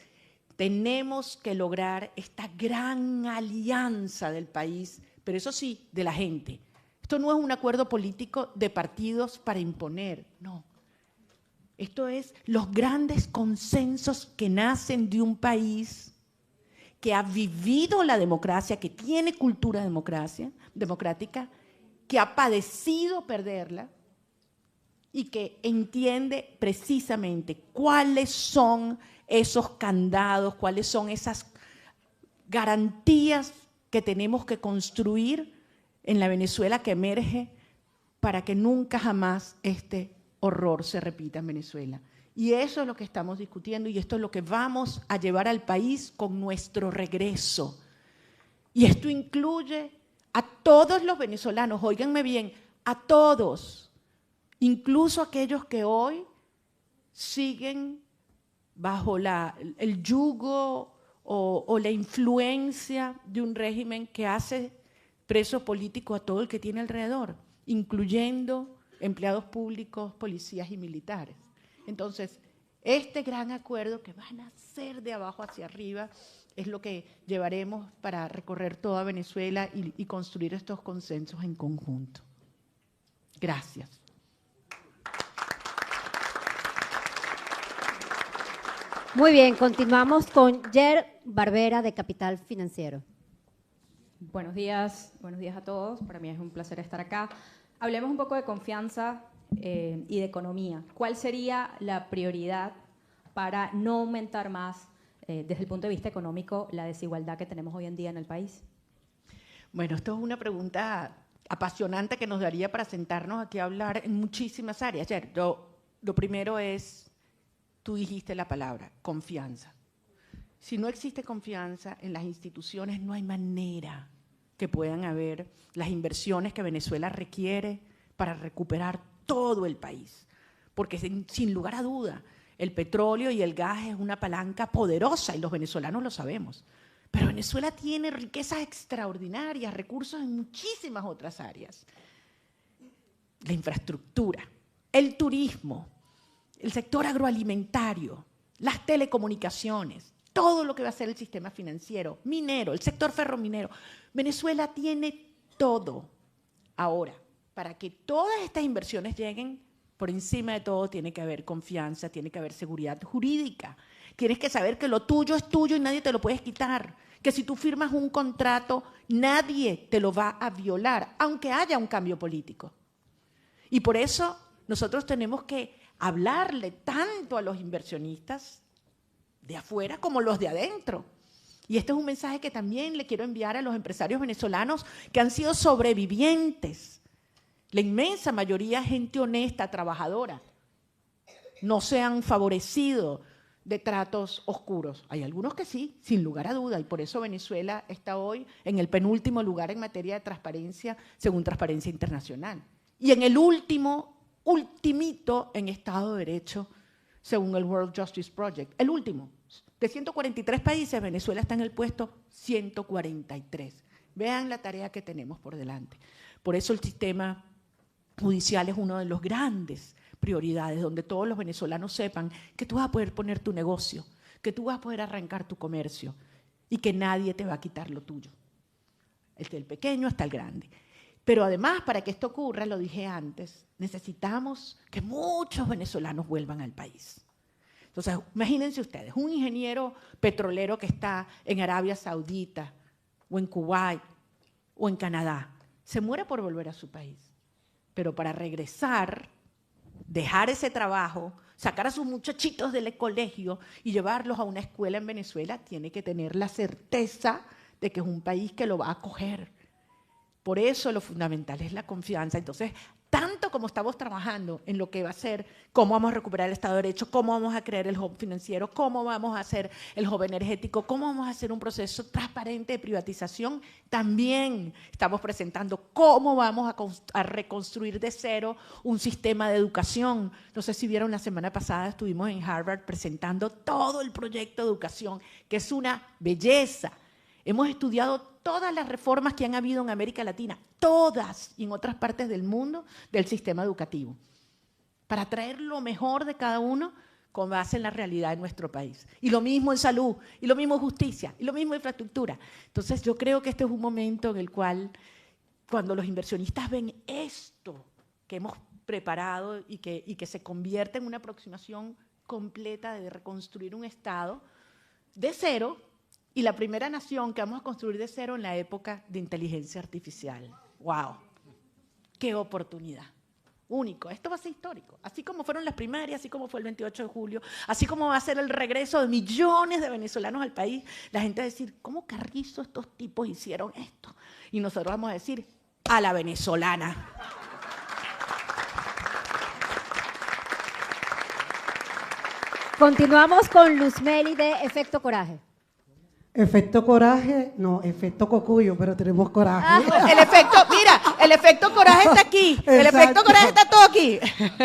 Speaker 3: tenemos que lograr esta gran alianza del país, pero eso sí, de la gente. Esto no es un acuerdo político de partidos para imponer, no. Esto es los grandes consensos que nacen de un país que ha vivido la democracia, que tiene cultura democrática, que ha padecido perderla y que entiende precisamente cuáles son esos candados, cuáles son esas garantías que tenemos que construir en la Venezuela que emerge para que nunca jamás este horror se repita en Venezuela. Y eso es lo que estamos discutiendo y esto es lo que vamos a llevar al país con nuestro regreso. Y esto incluye a todos los venezolanos, óiganme bien, a todos, incluso aquellos que hoy siguen bajo el yugo o la influencia de un régimen que hace preso político a todo el que tiene alrededor, incluyendo empleados públicos, policías y militares. Entonces, este gran acuerdo que van a ser de abajo hacia arriba es lo que llevaremos para recorrer toda Venezuela y construir estos consensos en conjunto. Gracias.
Speaker 2: Muy bien, continuamos con Yer Barbera de Capital Financiero.
Speaker 5: Buenos días a todos. Para mí es un placer estar acá. Hablemos un poco de confianza y de economía. ¿Cuál sería la prioridad para no aumentar más, desde el punto de vista económico, la desigualdad que tenemos hoy en día en el país?
Speaker 3: Bueno, esto es una pregunta apasionante que nos daría para sentarnos aquí a hablar en muchísimas áreas. Ayer, lo primero es, tú dijiste la palabra, confianza. Si no existe confianza en las instituciones, no hay manera que puedan haber las inversiones que Venezuela requiere para recuperar todo el país. Porque sin lugar a duda, el petróleo y el gas es una palanca poderosa y los venezolanos lo sabemos. Pero Venezuela tiene riquezas extraordinarias, recursos en muchísimas otras áreas. La infraestructura, el turismo, el sector agroalimentario, las telecomunicaciones, todo lo que va a ser el sistema financiero, minero, el sector ferrominero. Venezuela tiene todo. Ahora, para que todas estas inversiones lleguen, por encima de todo tiene que haber confianza, tiene que haber seguridad jurídica. Tienes que saber que lo tuyo es tuyo y nadie te lo puede quitar. Que si tú firmas un contrato, nadie te lo va a violar, aunque haya un cambio político. Y por eso nosotros tenemos que hablarle tanto a los inversionistas de afuera como los de adentro. Y este es un mensaje que también le quiero enviar a los empresarios venezolanos que han sido sobrevivientes. La inmensa mayoría gente honesta, trabajadora. No se han favorecido de tratos oscuros. Hay algunos que sí, sin lugar a duda, y por eso Venezuela está hoy en el penúltimo lugar en materia de transparencia, según Transparencia Internacional. Y en el ultimito en Estado de Derecho, según el World Justice Project. El último. De 143 países, Venezuela está en el puesto 143. Vean la tarea que tenemos por delante. Por eso el sistema judicial es una de las grandes prioridades, donde todos los venezolanos sepan que tú vas a poder poner tu negocio, que tú vas a poder arrancar tu comercio y que nadie te va a quitar lo tuyo, desde el pequeño hasta el grande. Pero además, para que esto ocurra, lo dije antes, necesitamos que muchos venezolanos vuelvan al país. Entonces, imagínense ustedes, un ingeniero petrolero que está en Arabia Saudita o en Kuwait o en Canadá, se muere por volver a su país. Pero para regresar, dejar ese trabajo, sacar a sus muchachitos del colegio y llevarlos a una escuela en Venezuela, tiene que tener la certeza de que es un país que lo va a acoger. Por eso lo fundamental es la confianza. Entonces, tanto como estamos trabajando en lo que va a ser, cómo vamos a recuperar el Estado de Derecho, cómo vamos a crear el hub financiero, cómo vamos a hacer el hub energético, cómo vamos a hacer un proceso transparente de privatización, también estamos presentando cómo vamos a reconstruir de cero un sistema de educación. No sé si vieron, la semana pasada estuvimos en Harvard presentando todo el proyecto de educación, que es una belleza. Hemos estudiado todas las reformas que han habido en América Latina, todas, y en otras partes del mundo, del sistema educativo, para traer lo mejor de cada uno con base en la realidad de nuestro país. Y lo mismo en salud, y lo mismo en justicia, y lo mismo en infraestructura. Entonces yo creo que este es un momento en el cual, cuando los inversionistas ven esto que hemos preparado y que se convierte en una aproximación completa de reconstruir un Estado de cero, y la primera nación que vamos a construir de cero en la época de inteligencia artificial. ¡Wow! ¡Qué oportunidad! Único. Esto va a ser histórico. Así como fueron las primarias, así como fue el 28 de julio, así como va a ser el regreso de millones de venezolanos al país, la gente va a decir, ¿cómo carrizo estos tipos hicieron esto? Y nosotros vamos a decir, a la venezolana.
Speaker 2: Continuamos con Luzmeli de Efecto Coraje.
Speaker 13: Efecto coraje, no, efecto cocuyo, pero tenemos coraje.
Speaker 3: El efecto, mira, el efecto coraje está aquí. El efecto coraje está todo aquí.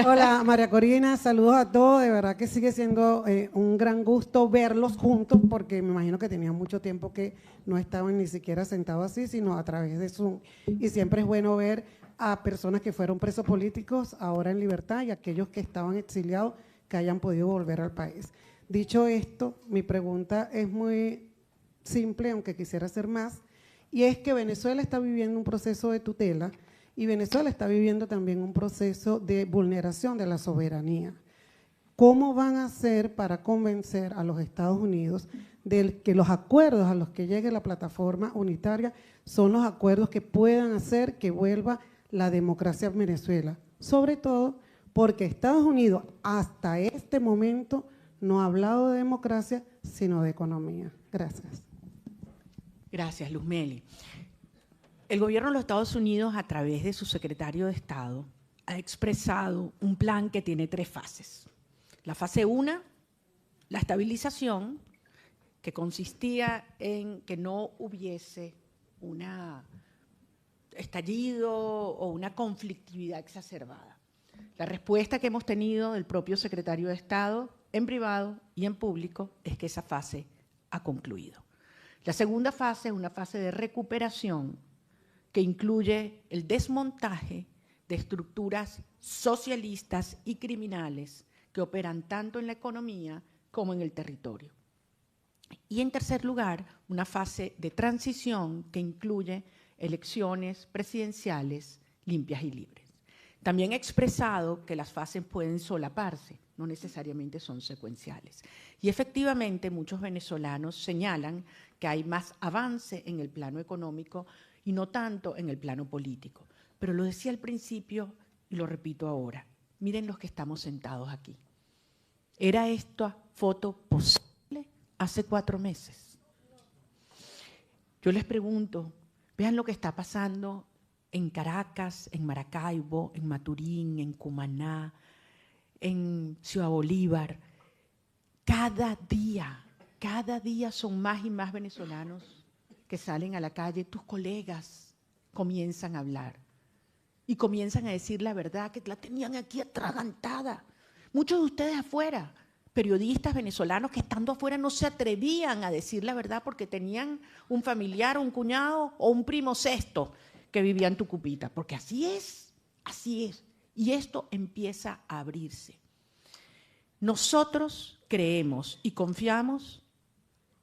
Speaker 13: Hola, María Corina, saludos a todos. De verdad que sigue siendo un gran gusto verlos juntos, porque me imagino que tenían mucho tiempo que no estaban ni siquiera sentados así, sino a través de Zoom. Y siempre es bueno ver a personas que fueron presos políticos ahora en libertad y aquellos que estaban exiliados que hayan podido volver al país. Dicho esto, mi pregunta es muy simple, aunque quisiera hacer más, y es que Venezuela está viviendo un proceso de tutela y Venezuela está viviendo también un proceso de vulneración de la soberanía. ¿Cómo van a hacer para convencer a los Estados Unidos de que los acuerdos a los que llegue la plataforma unitaria son los acuerdos que puedan hacer que vuelva la democracia en Venezuela? Sobre todo porque Estados Unidos hasta este momento no ha hablado de democracia, sino de economía. Gracias.
Speaker 3: Gracias, Luzmeli. El gobierno de los Estados Unidos, a través de su secretario de Estado, ha expresado un plan que tiene 3 fases. La fase 1, la estabilización, que consistía en que no hubiese una estallido o una conflictividad exacerbada. La respuesta que hemos tenido del propio secretario de Estado, en privado y en público, es que esa fase ha concluido. La segunda fase es una fase de recuperación que incluye el desmontaje de estructuras socialistas y criminales que operan tanto en la economía como en el territorio. Y en tercer lugar, una fase de transición que incluye elecciones presidenciales limpias y libres. También he expresado que las fases pueden solaparse, no necesariamente son secuenciales. Y efectivamente muchos venezolanos señalan que hay más avance en el plano económico y no tanto en el plano político. Pero lo decía al principio y lo repito ahora. Miren los que estamos sentados aquí. ¿Era esta foto posible hace 4 meses? Yo les pregunto, vean lo que está pasando en Caracas, en Maracaibo, en Maturín, en Cumaná, en Ciudad Bolívar. Cada día son más y más venezolanos que salen a la calle. Tus colegas comienzan a hablar y comienzan a decir la verdad, que la tenían aquí atragantada. Muchos de ustedes afuera, periodistas venezolanos que estando afuera no se atrevían a decir la verdad porque tenían un familiar, un cuñado o un primo sexto que vivía en Tucupita, porque así es. Y esto empieza a abrirse. Nosotros creemos y confiamos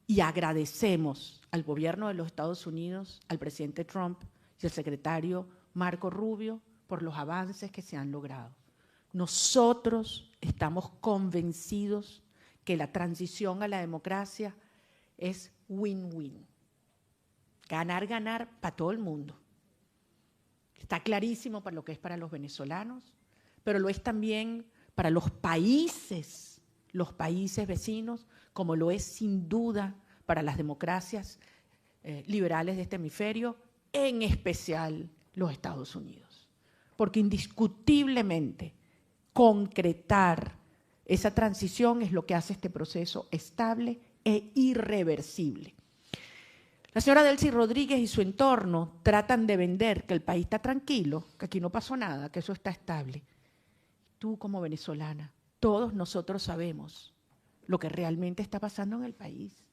Speaker 3: y agradecemos al gobierno de los Estados Unidos, al presidente Trump y al secretario Marco Rubio por los avances que se han logrado. Nosotros estamos convencidos que la transición a la democracia es win-win. Ganar, ganar para todo el mundo. Está clarísimo para lo que es para los venezolanos, pero lo es también para los países vecinos, como lo es sin duda para las democracias liberales de este hemisferio, en especial los Estados Unidos. Porque indiscutiblemente concretar esa transición es lo que hace este proceso estable e irreversible. La señora Delcy Rodríguez y su entorno tratan de vender que el país está tranquilo, que aquí no pasó nada, que eso está estable. Tú como venezolana, todos nosotros sabemos lo que realmente está pasando en el país.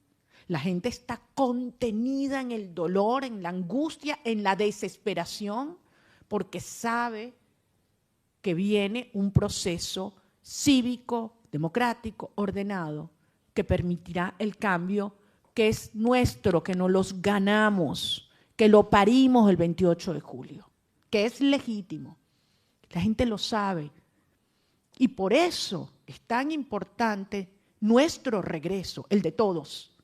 Speaker 3: La gente está contenida en el dolor, en la angustia, en la desesperación, porque sabe que viene un proceso cívico, democrático, ordenado, que permitirá el cambio que es nuestro, que nos los ganamos, que lo parimos el 28 de julio, que es legítimo. La gente lo sabe. Y por eso es tan importante nuestro regreso, el de todos,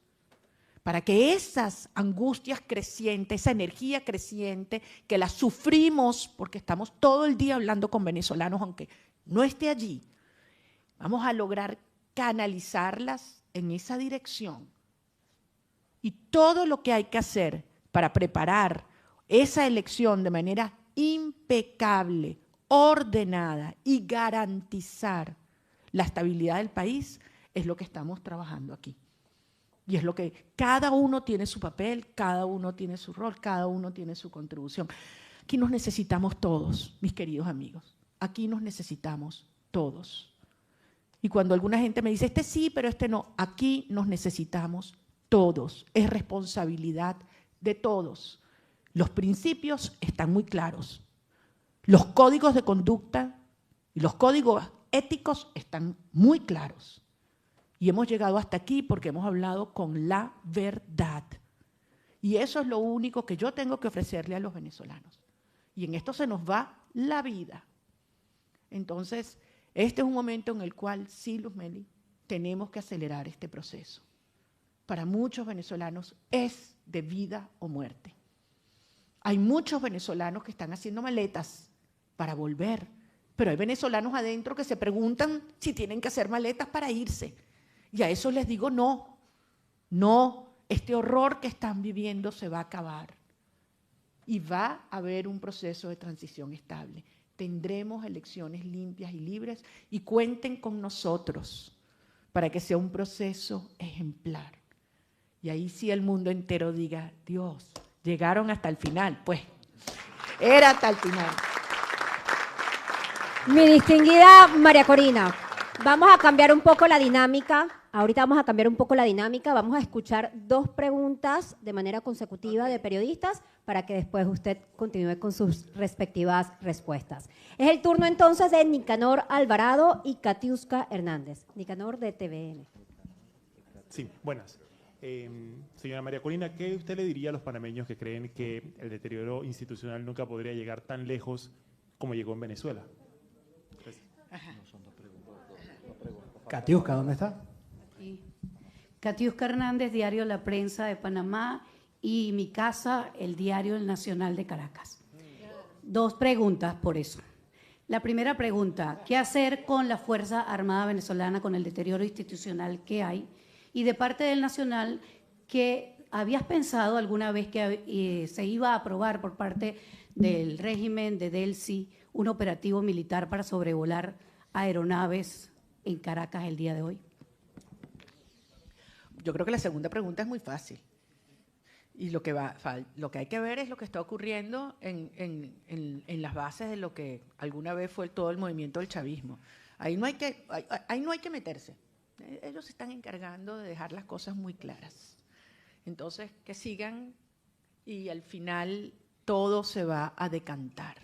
Speaker 3: para que esas angustias crecientes, esa energía creciente, que la sufrimos porque estamos todo el día hablando con venezolanos, aunque no esté allí, vamos a lograr canalizarlas en esa dirección. Y todo lo que hay que hacer para preparar esa elección de manera impecable, ordenada y garantizar la estabilidad del país es lo que estamos trabajando aquí. Y es lo que cada uno tiene su papel, cada uno tiene su rol, cada uno tiene su contribución. Aquí nos necesitamos todos, mis queridos amigos. Aquí nos necesitamos todos. Y cuando alguna gente me dice, este sí, pero este no, aquí nos necesitamos todos. Es responsabilidad de todos. Los principios están muy claros. Los códigos de conducta y los códigos éticos están muy claros. Y hemos llegado hasta aquí porque hemos hablado con la verdad. Y eso es lo único que yo tengo que ofrecerle a los venezolanos. Y en esto se nos va la vida. Entonces, este es un momento en el cual, sí, Luz Meli, tenemos que acelerar este proceso. Para muchos venezolanos es de vida o muerte. Hay muchos venezolanos que están haciendo maletas para volver, pero hay venezolanos adentro que se preguntan si tienen que hacer maletas para irse. Y a eso les digo no, este horror que están viviendo se va a acabar y va a haber un proceso de transición estable. Tendremos elecciones limpias y libres y cuenten con nosotros para que sea un proceso ejemplar. Y ahí sí el mundo entero diga, Dios, llegaron hasta el final, pues. Era hasta el final.
Speaker 2: Mi distinguida María Corina, vamos a cambiar un poco la dinámica. Ahorita vamos a cambiar un poco la dinámica. Vamos a escuchar 2 preguntas de manera consecutiva de periodistas para que después usted continúe con sus respectivas respuestas. Es el turno entonces de Nicanor Alvarado y Katiuska Hernández. Nicanor, de TVN.
Speaker 14: Sí, buenas. Señora María Corina, ¿qué usted le diría a los panameños que creen que el deterioro institucional nunca podría llegar tan lejos como llegó en Venezuela?
Speaker 10: Katiuska, ¿dónde está?
Speaker 15: Katiuska Hernández, Diario La Prensa de Panamá, y mi casa, el Diario El Nacional de Caracas. 2 preguntas por eso. La primera pregunta, ¿qué hacer con la Fuerza Armada Venezolana, con el deterioro institucional que hay? Y de parte del Nacional, ¿qué habías pensado alguna vez que se iba a aprobar por parte del régimen de Delcy un operativo militar para sobrevolar aeronaves en Caracas el día de hoy?
Speaker 3: Yo creo que la segunda pregunta es muy fácil. Y lo que hay que ver es lo que está ocurriendo en las bases de lo que alguna vez fue todo el movimiento del chavismo. Ahí no hay que meterse. Ellos se están encargando de dejar las cosas muy claras. Entonces, que sigan y al final todo se va a decantar.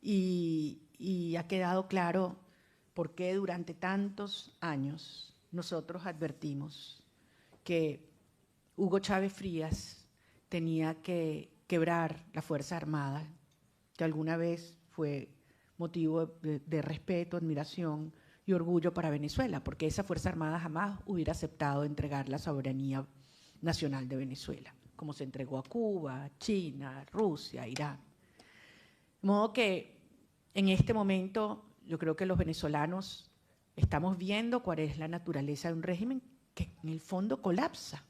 Speaker 3: Y ha quedado claro por qué durante tantos años nosotros advertimos que Hugo Chávez Frías tenía que quebrar la Fuerza Armada, que alguna vez fue motivo de respeto, admiración y orgullo para Venezuela, porque esa Fuerza Armada jamás hubiera aceptado entregar la soberanía nacional de Venezuela, como se entregó a Cuba, China, Rusia, Irán. De modo que en este momento yo creo que los venezolanos estamos viendo cuál es la naturaleza de un régimen que en el fondo colapsa,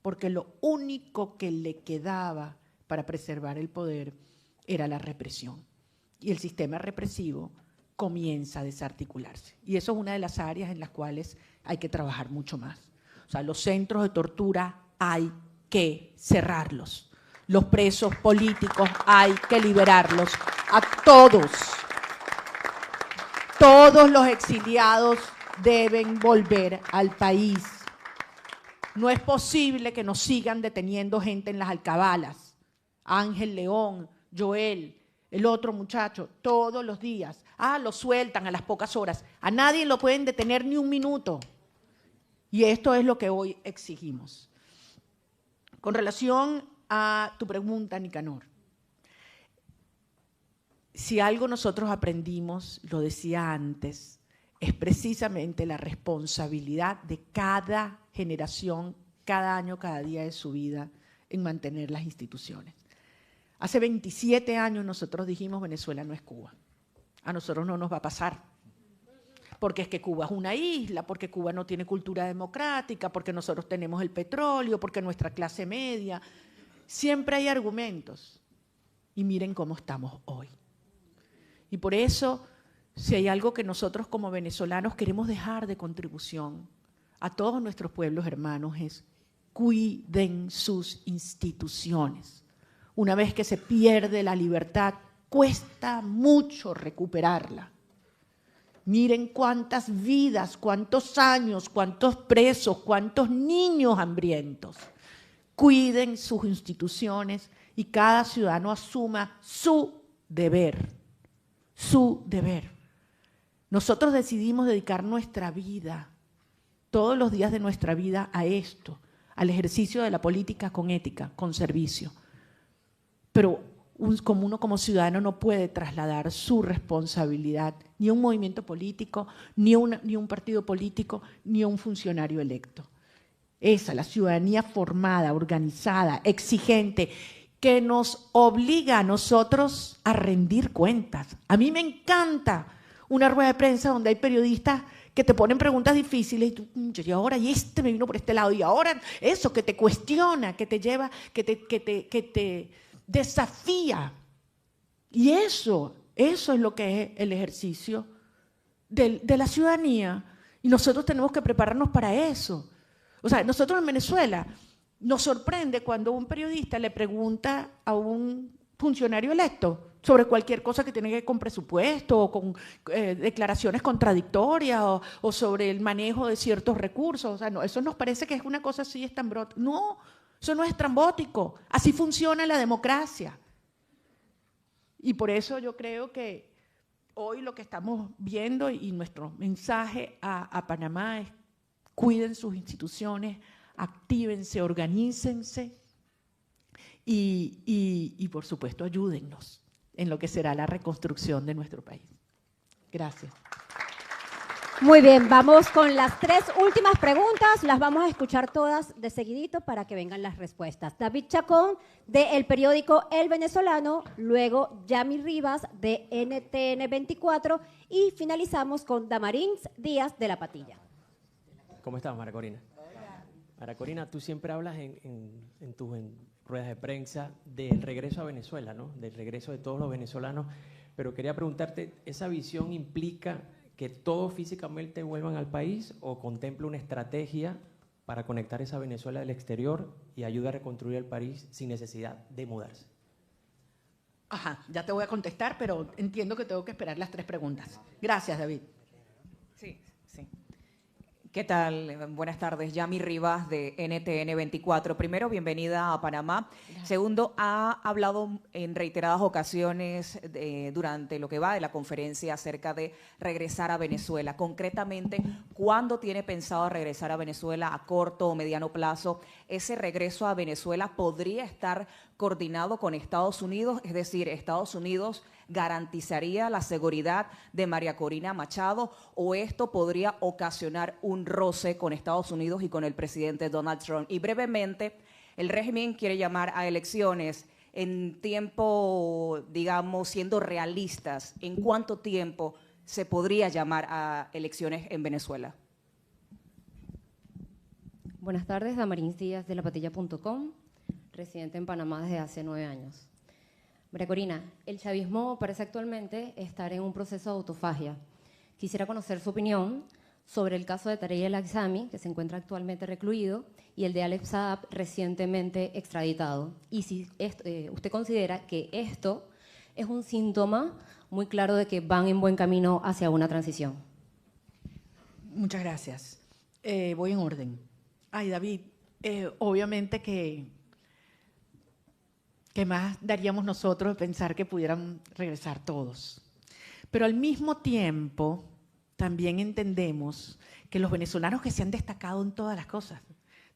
Speaker 3: porque lo único que le quedaba para preservar el poder era la represión. Y el sistema represivo comienza a desarticularse. Y eso es una de las áreas en las cuales hay que trabajar mucho más. O sea, los centros de tortura hay que cerrarlos. Los presos políticos hay que liberarlos a todos. Todos los exiliados deben volver al país. No es posible que nos sigan deteniendo gente en las alcabalas. Ángel León, Joel, el otro muchacho, todos los días. Lo sueltan a las pocas horas. A nadie lo pueden detener ni un minuto. Y esto es lo que hoy exigimos. Con relación a tu pregunta, Nicanor, si algo nosotros aprendimos, lo decía antes, es precisamente la responsabilidad de cada generación, cada año, cada día de su vida, en mantener las instituciones. Hace 27 años nosotros dijimos Venezuela no es Cuba. A nosotros no nos va a pasar. Porque es que Cuba es una isla, porque Cuba no tiene cultura democrática, porque nosotros tenemos el petróleo, porque nuestra clase media. Siempre hay argumentos. Y miren cómo estamos hoy. Y por eso, si hay algo que nosotros como venezolanos queremos dejar de contribución a todos nuestros pueblos hermanos es cuiden sus instituciones. Una vez que se pierde la libertad, cuesta mucho recuperarla. Miren cuántas vidas, cuántos años, cuántos presos, cuántos niños hambrientos. Cuiden sus instituciones y cada ciudadano asuma su deber. Su deber. Nosotros decidimos dedicar nuestra vida, todos los días de nuestra vida, a esto, al ejercicio de la política con ética, con servicio. Pero uno como ciudadano no puede trasladar su responsabilidad ni a un movimiento político, ni a un partido político, ni a un funcionario electo. Esa, la ciudadanía formada, organizada, exigente, que nos obliga a nosotros a rendir cuentas. A mí me encanta una rueda de prensa donde hay periodistas que te ponen preguntas difíciles y tú, y ahora, y este me vino por este lado, y ahora eso, que te cuestiona, que te lleva, que te desafía. Y eso es lo que es el ejercicio de la ciudadanía. Y nosotros tenemos que prepararnos para eso. O sea, nosotros en Venezuela nos sorprende cuando un periodista le pregunta a un funcionario electo sobre cualquier cosa que tiene que ver con presupuesto o con declaraciones contradictorias o sobre el manejo de ciertos recursos. O sea, no, eso nos parece que es una cosa así estrambótica. No, eso no es estrambótico. Así funciona la democracia. Y por eso yo creo que hoy lo que estamos viendo y nuestro mensaje a Panamá es: cuiden sus instituciones, actívense, organícense y por supuesto, ayúdennos en lo que será la reconstrucción de nuestro país. Gracias.
Speaker 2: Muy bien, vamos con las 3 últimas preguntas. Las vamos a escuchar todas de seguidito para que vengan las respuestas. David Chacón, del periódico El Venezolano, luego Yami Rivas, de NTN 24, y finalizamos con Damarins Díaz, de La Patilla.
Speaker 16: ¿Cómo estás, María Corina? María Corina, tú siempre hablas en tus ruedas de prensa del regreso a Venezuela, ¿no? Del regreso de todos los venezolanos, pero quería preguntarte, ¿esa visión implica que todos físicamente vuelvan al país o contempla una estrategia para conectar esa Venezuela del exterior y ayudar a reconstruir el país sin necesidad de mudarse?
Speaker 3: Ajá, ya te voy a contestar, pero entiendo que tengo que esperar las 3 preguntas. Gracias, David.
Speaker 17: Sí, sí. ¿Qué tal? Buenas tardes. Yami Rivas, de NTN 24. Primero, bienvenida a Panamá. Gracias. Segundo, ha hablado en reiteradas ocasiones durante lo que va de la conferencia acerca de regresar a Venezuela. Concretamente, ¿cuándo tiene pensado regresar a Venezuela, a corto o mediano plazo? ¿Ese regreso a Venezuela podría estar coordinado con Estados Unidos? Es decir, ¿Estados Unidos garantizaría la seguridad de María Corina Machado o esto podría ocasionar un roce con Estados Unidos y con el presidente Donald Trump? Y brevemente, el régimen quiere llamar a elecciones en tiempo, digamos, siendo realistas. ¿En cuánto tiempo se podría llamar a elecciones en Venezuela?
Speaker 18: Buenas tardes, Damarins Díaz, de lapatilla.com, residente en Panamá desde hace 9 años. María Corina, el chavismo parece actualmente estar en un proceso de autofagia. Quisiera conocer su opinión sobre el caso de Tarek El-Aissami, que se encuentra actualmente recluido, y el de Alep Saab, recientemente extraditado. Y si usted considera que esto es un síntoma muy claro de que van en buen camino hacia una transición.
Speaker 3: Muchas gracias. Voy en orden. Ay, David, obviamente que ¿qué más daríamos nosotros de pensar que pudieran regresar todos? Pero al mismo tiempo, también entendemos que los venezolanos que se han destacado en todas las cosas,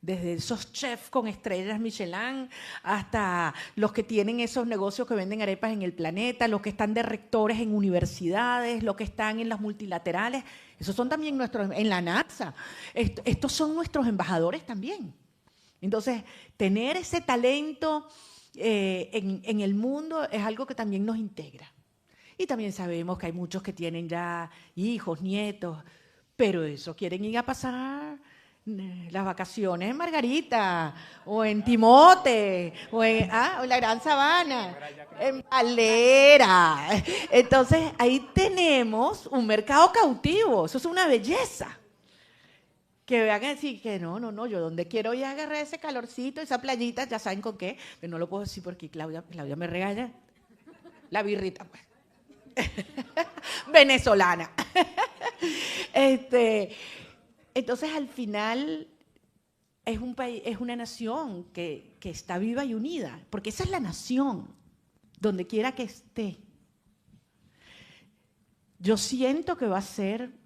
Speaker 3: desde esos chefs con estrellas Michelin hasta los que tienen esos negocios que venden arepas en el planeta, los que están de rectores en universidades, los que están en las multilaterales, esos son también nuestros, en la NASA, estos son nuestros embajadores también. Entonces, tener ese talento en el mundo es algo que también nos integra. Y también sabemos que hay muchos que tienen ya hijos, nietos, pero eso quieren ir a pasar las vacaciones en Margarita, o en Timote, o en la Gran Sabana, en Valera. Entonces, ahí tenemos un mercado cautivo, eso es una belleza. Que vean decir que no, yo donde quiero ir a agarrar ese calorcito, esa playita, ya saben con qué, pero no lo puedo decir porque Claudia me regaña. La birrita, pues. Venezolana. Entonces, al final, es un país, es una nación que está viva y unida, porque esa es la nación, donde quiera que esté. Yo siento que va a ser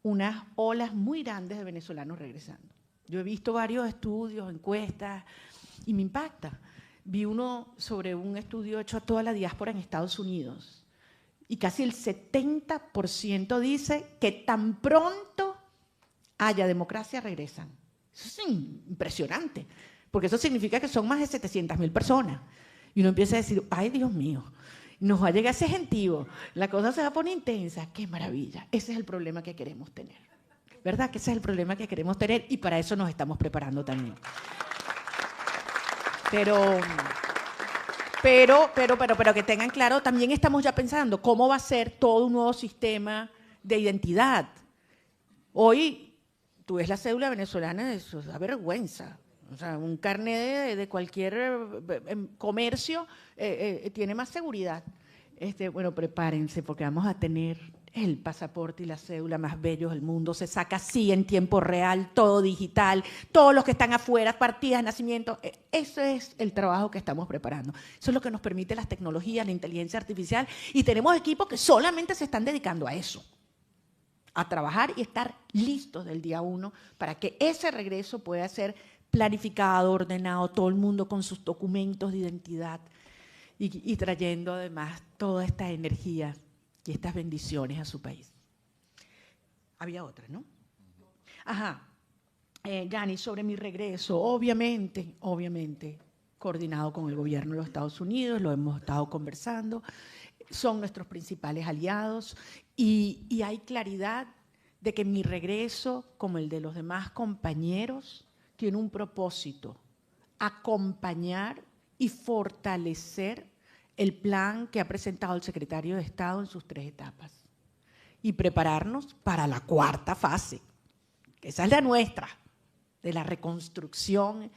Speaker 3: unas olas muy grandes de venezolanos regresando. Yo he visto varios estudios, encuestas, y me impacta. Vi uno sobre un estudio hecho a toda la diáspora en Estados Unidos, y casi el 70% dice que tan pronto haya democracia, regresan. Eso es impresionante, porque eso significa que son más de 700.000 personas. Y uno empieza a decir, ay, Dios mío, nos va a llegar ese gentío, la cosa se va a poner intensa, qué maravilla. Ese es el problema que queremos tener, ¿verdad? Que ese es el problema que queremos tener y para eso nos estamos preparando también. Pero que tengan claro, también estamos ya pensando cómo va a ser todo un nuevo sistema de identidad. Hoy tú ves la cédula venezolana, eso da vergüenza. O sea, un carnet de cualquier comercio tiene más seguridad. Bueno, prepárense porque vamos a tener el pasaporte y la cédula más bellos del mundo. Se saca así en tiempo real, todo digital, todos los que están afuera, partidas de nacimiento. Eso es el trabajo que estamos preparando. Eso es lo que nos permite las tecnologías, la inteligencia artificial, y tenemos equipos que solamente se están dedicando a eso, a trabajar y estar listos del día 1 para que ese regreso pueda ser planificado, ordenado, todo el mundo con sus documentos de identidad y trayendo además toda esta energía y estas bendiciones a su país. Había otra, ¿no? Ajá. Yani, sobre mi regreso, obviamente, coordinado con el gobierno de los Estados Unidos, lo hemos estado conversando, son nuestros principales aliados y hay claridad de que mi regreso, como el de los demás compañeros, tiene un propósito: acompañar y fortalecer el plan que ha presentado el secretario de Estado en sus 3 etapas y prepararnos para la 4ª fase, que esa es la nuestra, de la reconstrucción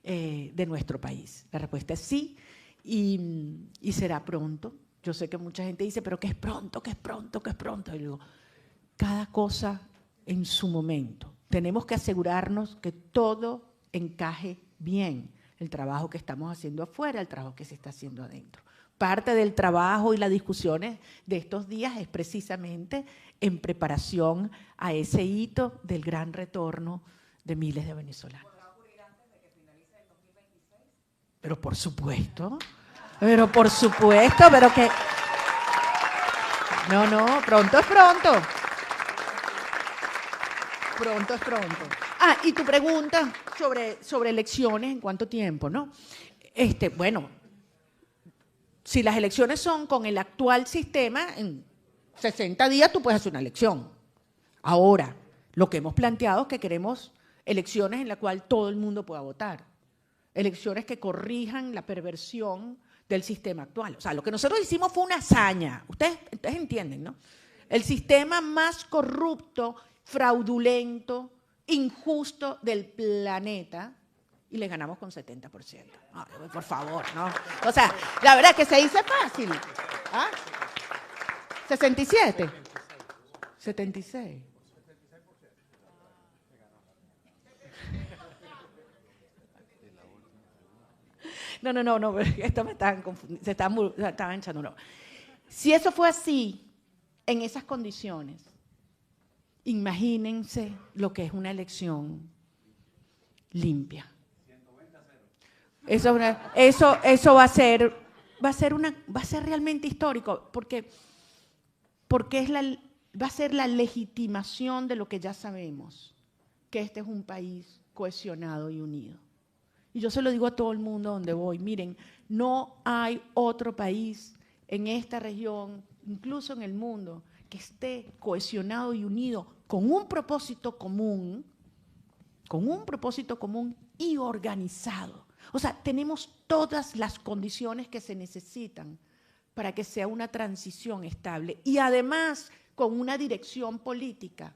Speaker 3: de nuestro país. La respuesta es sí, y será pronto. Yo sé que mucha gente dice, pero ¿qué es pronto? ¿Qué es pronto? ¿Qué es pronto? Y digo, cada cosa en su momento. Tenemos que asegurarnos que todo encaje bien, el trabajo que estamos haciendo afuera, el trabajo que se está haciendo adentro. Parte del trabajo y las discusiones de estos días es precisamente en preparación a ese hito del gran retorno de miles de venezolanos.
Speaker 17: ¿Podrá ocurrir antes de que finalice el 2026?
Speaker 3: Pero por supuesto, pero que... No, pronto es pronto. Pronto es pronto. Y tu pregunta sobre elecciones, ¿en cuánto tiempo, no? Bueno, si las elecciones son con el actual sistema, en 60 días tú puedes hacer una elección. Ahora, lo que hemos planteado es que queremos elecciones en las cuales todo el mundo pueda votar. Elecciones que corrijan la perversión del sistema actual. O sea, lo que nosotros hicimos fue una hazaña. Ustedes entienden, ¿no? El sistema más corrupto, fraudulento, injusto del planeta, y le ganamos con 70%. Ay, por favor, ¿no? O sea, la verdad es que se dice fácil. 67. 76. No, esto me estaban confundiendo, se estaban echando, no. Si eso fue así, en esas condiciones, imagínense lo que es una elección limpia. Eso va a ser realmente histórico, porque va a ser la legitimación de lo que ya sabemos, que este es un país cohesionado y unido. Y yo se lo digo a todo el mundo donde voy, miren, no hay otro país en esta región, incluso en el mundo, que esté cohesionado y unido con un propósito común y organizado. O sea, tenemos todas las condiciones que se necesitan para que sea una transición estable y además con una dirección política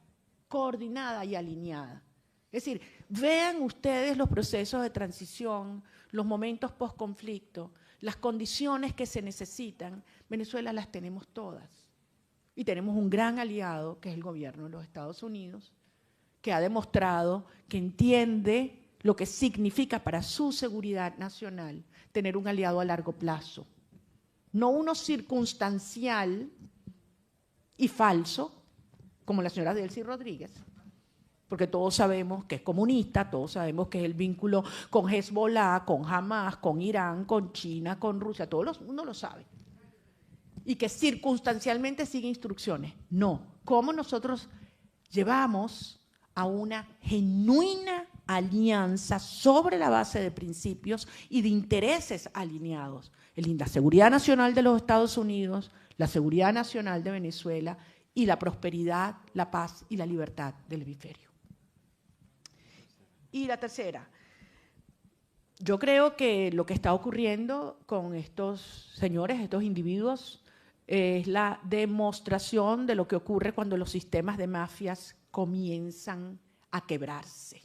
Speaker 3: coordinada y alineada. Es decir, vean ustedes los procesos de transición, los momentos post-conflicto, las condiciones que se necesitan. Venezuela las tenemos todas. Y tenemos un gran aliado, que es el gobierno de los Estados Unidos, que ha demostrado que entiende lo que significa para su seguridad nacional tener un aliado a largo plazo. No uno circunstancial y falso, como la señora Delcy Rodríguez, porque todos sabemos que es comunista, todos sabemos que es el vínculo con Hezbollah, con Hamas, con Irán, con China, con Rusia, uno lo sabe. Y que circunstancialmente sigue instrucciones. No, ¿cómo nosotros llevamos a una genuina alianza sobre la base de principios y de intereses alineados? La seguridad nacional de los Estados Unidos, la seguridad nacional de Venezuela y la prosperidad, la paz y la libertad del hemisferio. Y la tercera, yo creo que lo que está ocurriendo con estos señores, estos individuos, es la demostración de lo que ocurre cuando los sistemas de mafias comienzan a quebrarse.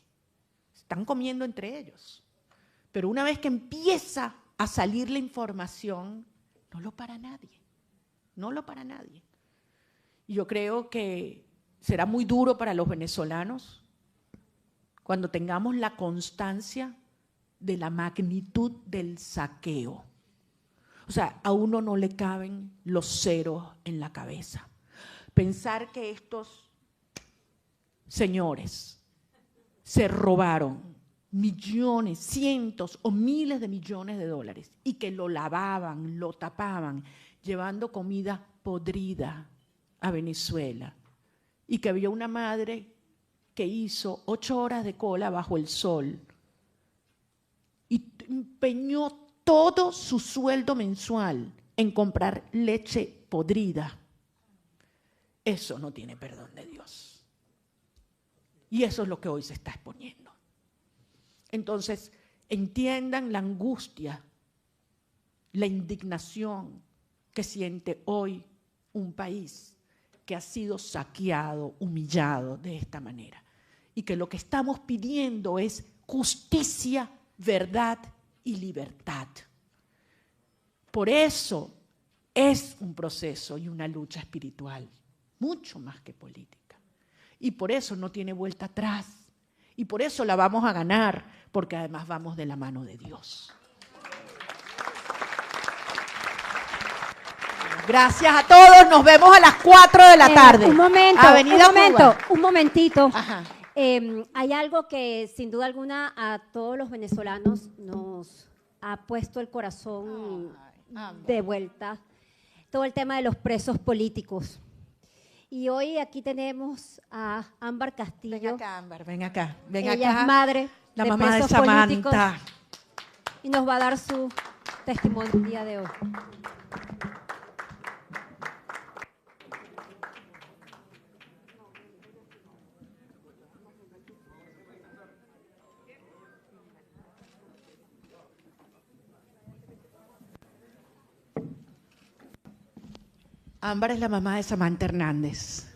Speaker 3: están comiendo entre ellos. Pero una vez que empieza a salir la información, no lo para nadie, no lo para nadie. Y yo creo que será muy duro para los venezolanos cuando tengamos la constancia de la magnitud del saqueo. O sea, a uno no le caben los ceros en la cabeza. Pensar que estos señores se robaron millones, cientos o miles de millones de dólares y que lo lavaban, lo tapaban, llevando comida podrida a Venezuela, y que había una madre que hizo 8 horas de cola bajo el sol y empeñó todo su sueldo mensual en comprar leche podrida. Eso no tiene perdón de Dios. Y eso es lo que hoy se está exponiendo. Entonces, entiendan la angustia, la indignación que siente hoy un país que ha sido saqueado, humillado de esta manera. Y que lo que estamos pidiendo es justicia, verdad y libertad. Por eso es un proceso y una lucha espiritual, mucho más que política. Y por eso no tiene vuelta atrás. Y por eso la vamos a ganar, porque además vamos de la mano de Dios. Gracias a todos, nos vemos a las 4 de la tarde.
Speaker 2: Un momento,
Speaker 3: Avenida Cuba.
Speaker 2: un momentito. Hay algo que sin duda alguna a todos los venezolanos nos ha puesto el corazón de vuelta, todo el tema de los presos políticos. Y hoy aquí tenemos a Ámbar Castillo.
Speaker 3: Ven acá, Ámbar, ven acá. Ven
Speaker 2: Ella
Speaker 3: acá.
Speaker 2: es madre
Speaker 3: la
Speaker 2: de
Speaker 3: mamá de
Speaker 2: presos políticos
Speaker 3: Samantha.
Speaker 2: y nos va a dar su testimonio el día de hoy.
Speaker 3: Ámbar es la mamá de Samantha Hernández.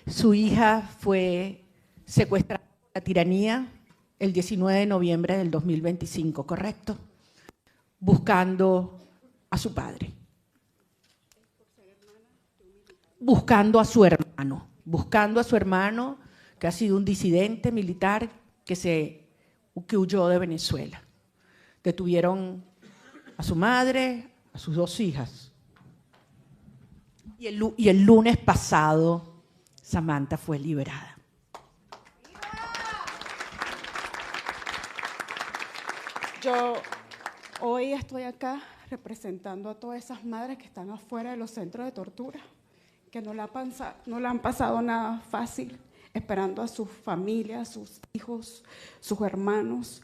Speaker 3: Su hija fue secuestrada por la tiranía el 19 de noviembre del 2025, ¿correcto? Buscando a su padre. Buscando a su hermano que ha sido un disidente militar que huyó de Venezuela. Detuvieron a su madre, a sus 2 hijas. Y el lunes pasado, Samantha fue liberada.
Speaker 19: Yo hoy estoy acá representando a todas esas madres que están afuera de los centros de tortura, que no le han pasado nada fácil, esperando a sus familias, sus hijos, sus hermanos.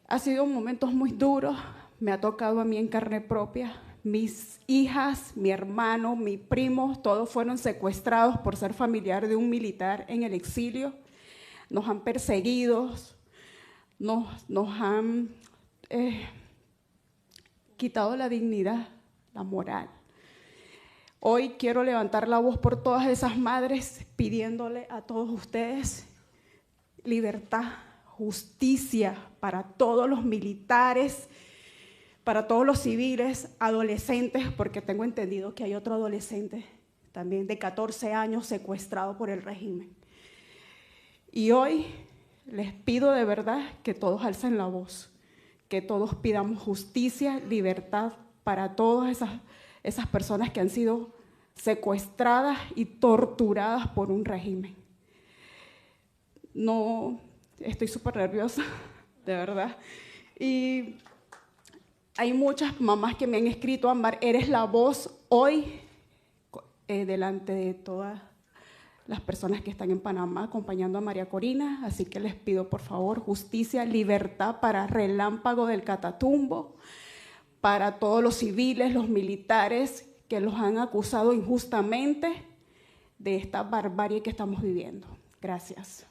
Speaker 19: Ha sido momentos muy duros, me ha tocado a mí en carne propia. Mis hijas, mi hermano, mi primo, todos fueron secuestrados por ser familiar de un militar en el exilio. Nos han perseguido, nos han quitado la dignidad, la moral. Hoy quiero levantar la voz por todas esas madres, pidiéndole a todos ustedes libertad, justicia para todos los militares, para todos los civiles, adolescentes, porque tengo entendido que hay otro adolescente también de 14 años secuestrado por el régimen. Y hoy les pido de verdad que todos alcen la voz, que todos pidamos justicia, libertad para todas esas personas que han sido secuestradas y torturadas por un régimen. No, estoy súper nerviosa, de verdad. Y hay muchas mamás que me han escrito, Ámbar, eres la voz hoy delante de todas las personas que están en Panamá acompañando a María Corina, así que les pido por favor justicia, libertad para Relámpago del Catatumbo, para todos los civiles, los militares que los han acusado injustamente de esta barbarie que estamos viviendo. Gracias.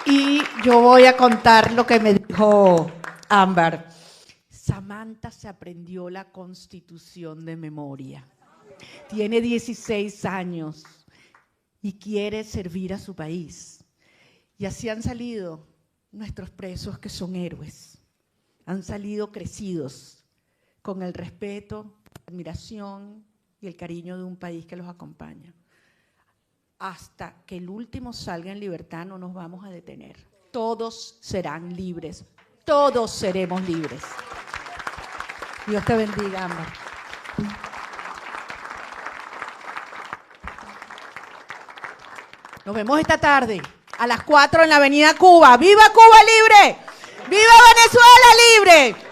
Speaker 3: Y yo voy a contar lo que me dijo Ámbar. Samantha se aprendió la Constitución de memoria. Tiene 16 años y quiere servir a su país. Y así han salido nuestros presos, que son héroes. Han salido crecidos con el respeto, admiración y el cariño de un país que los acompaña. Hasta que el último salga en libertad no nos vamos a detener. Todos serán libres. Todos seremos libres. Dios te bendiga, Ámbar. Nos vemos esta tarde a las 4 en la Avenida Cuba. ¡Viva Cuba libre! ¡Viva Venezuela libre!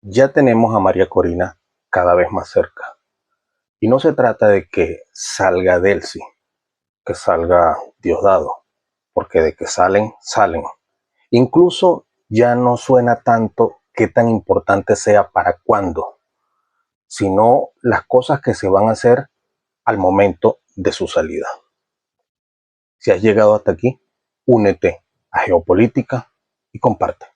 Speaker 1: Ya tenemos a María Corina cada vez más cerca. Y no se trata de que salga Delcy, que salga Diosdado, porque de que salen, salen. Incluso ya no suena tanto qué tan importante sea para cuándo, sino las cosas que se van a hacer al momento de su salida. Si has llegado hasta aquí, únete a Geopolítica y comparte.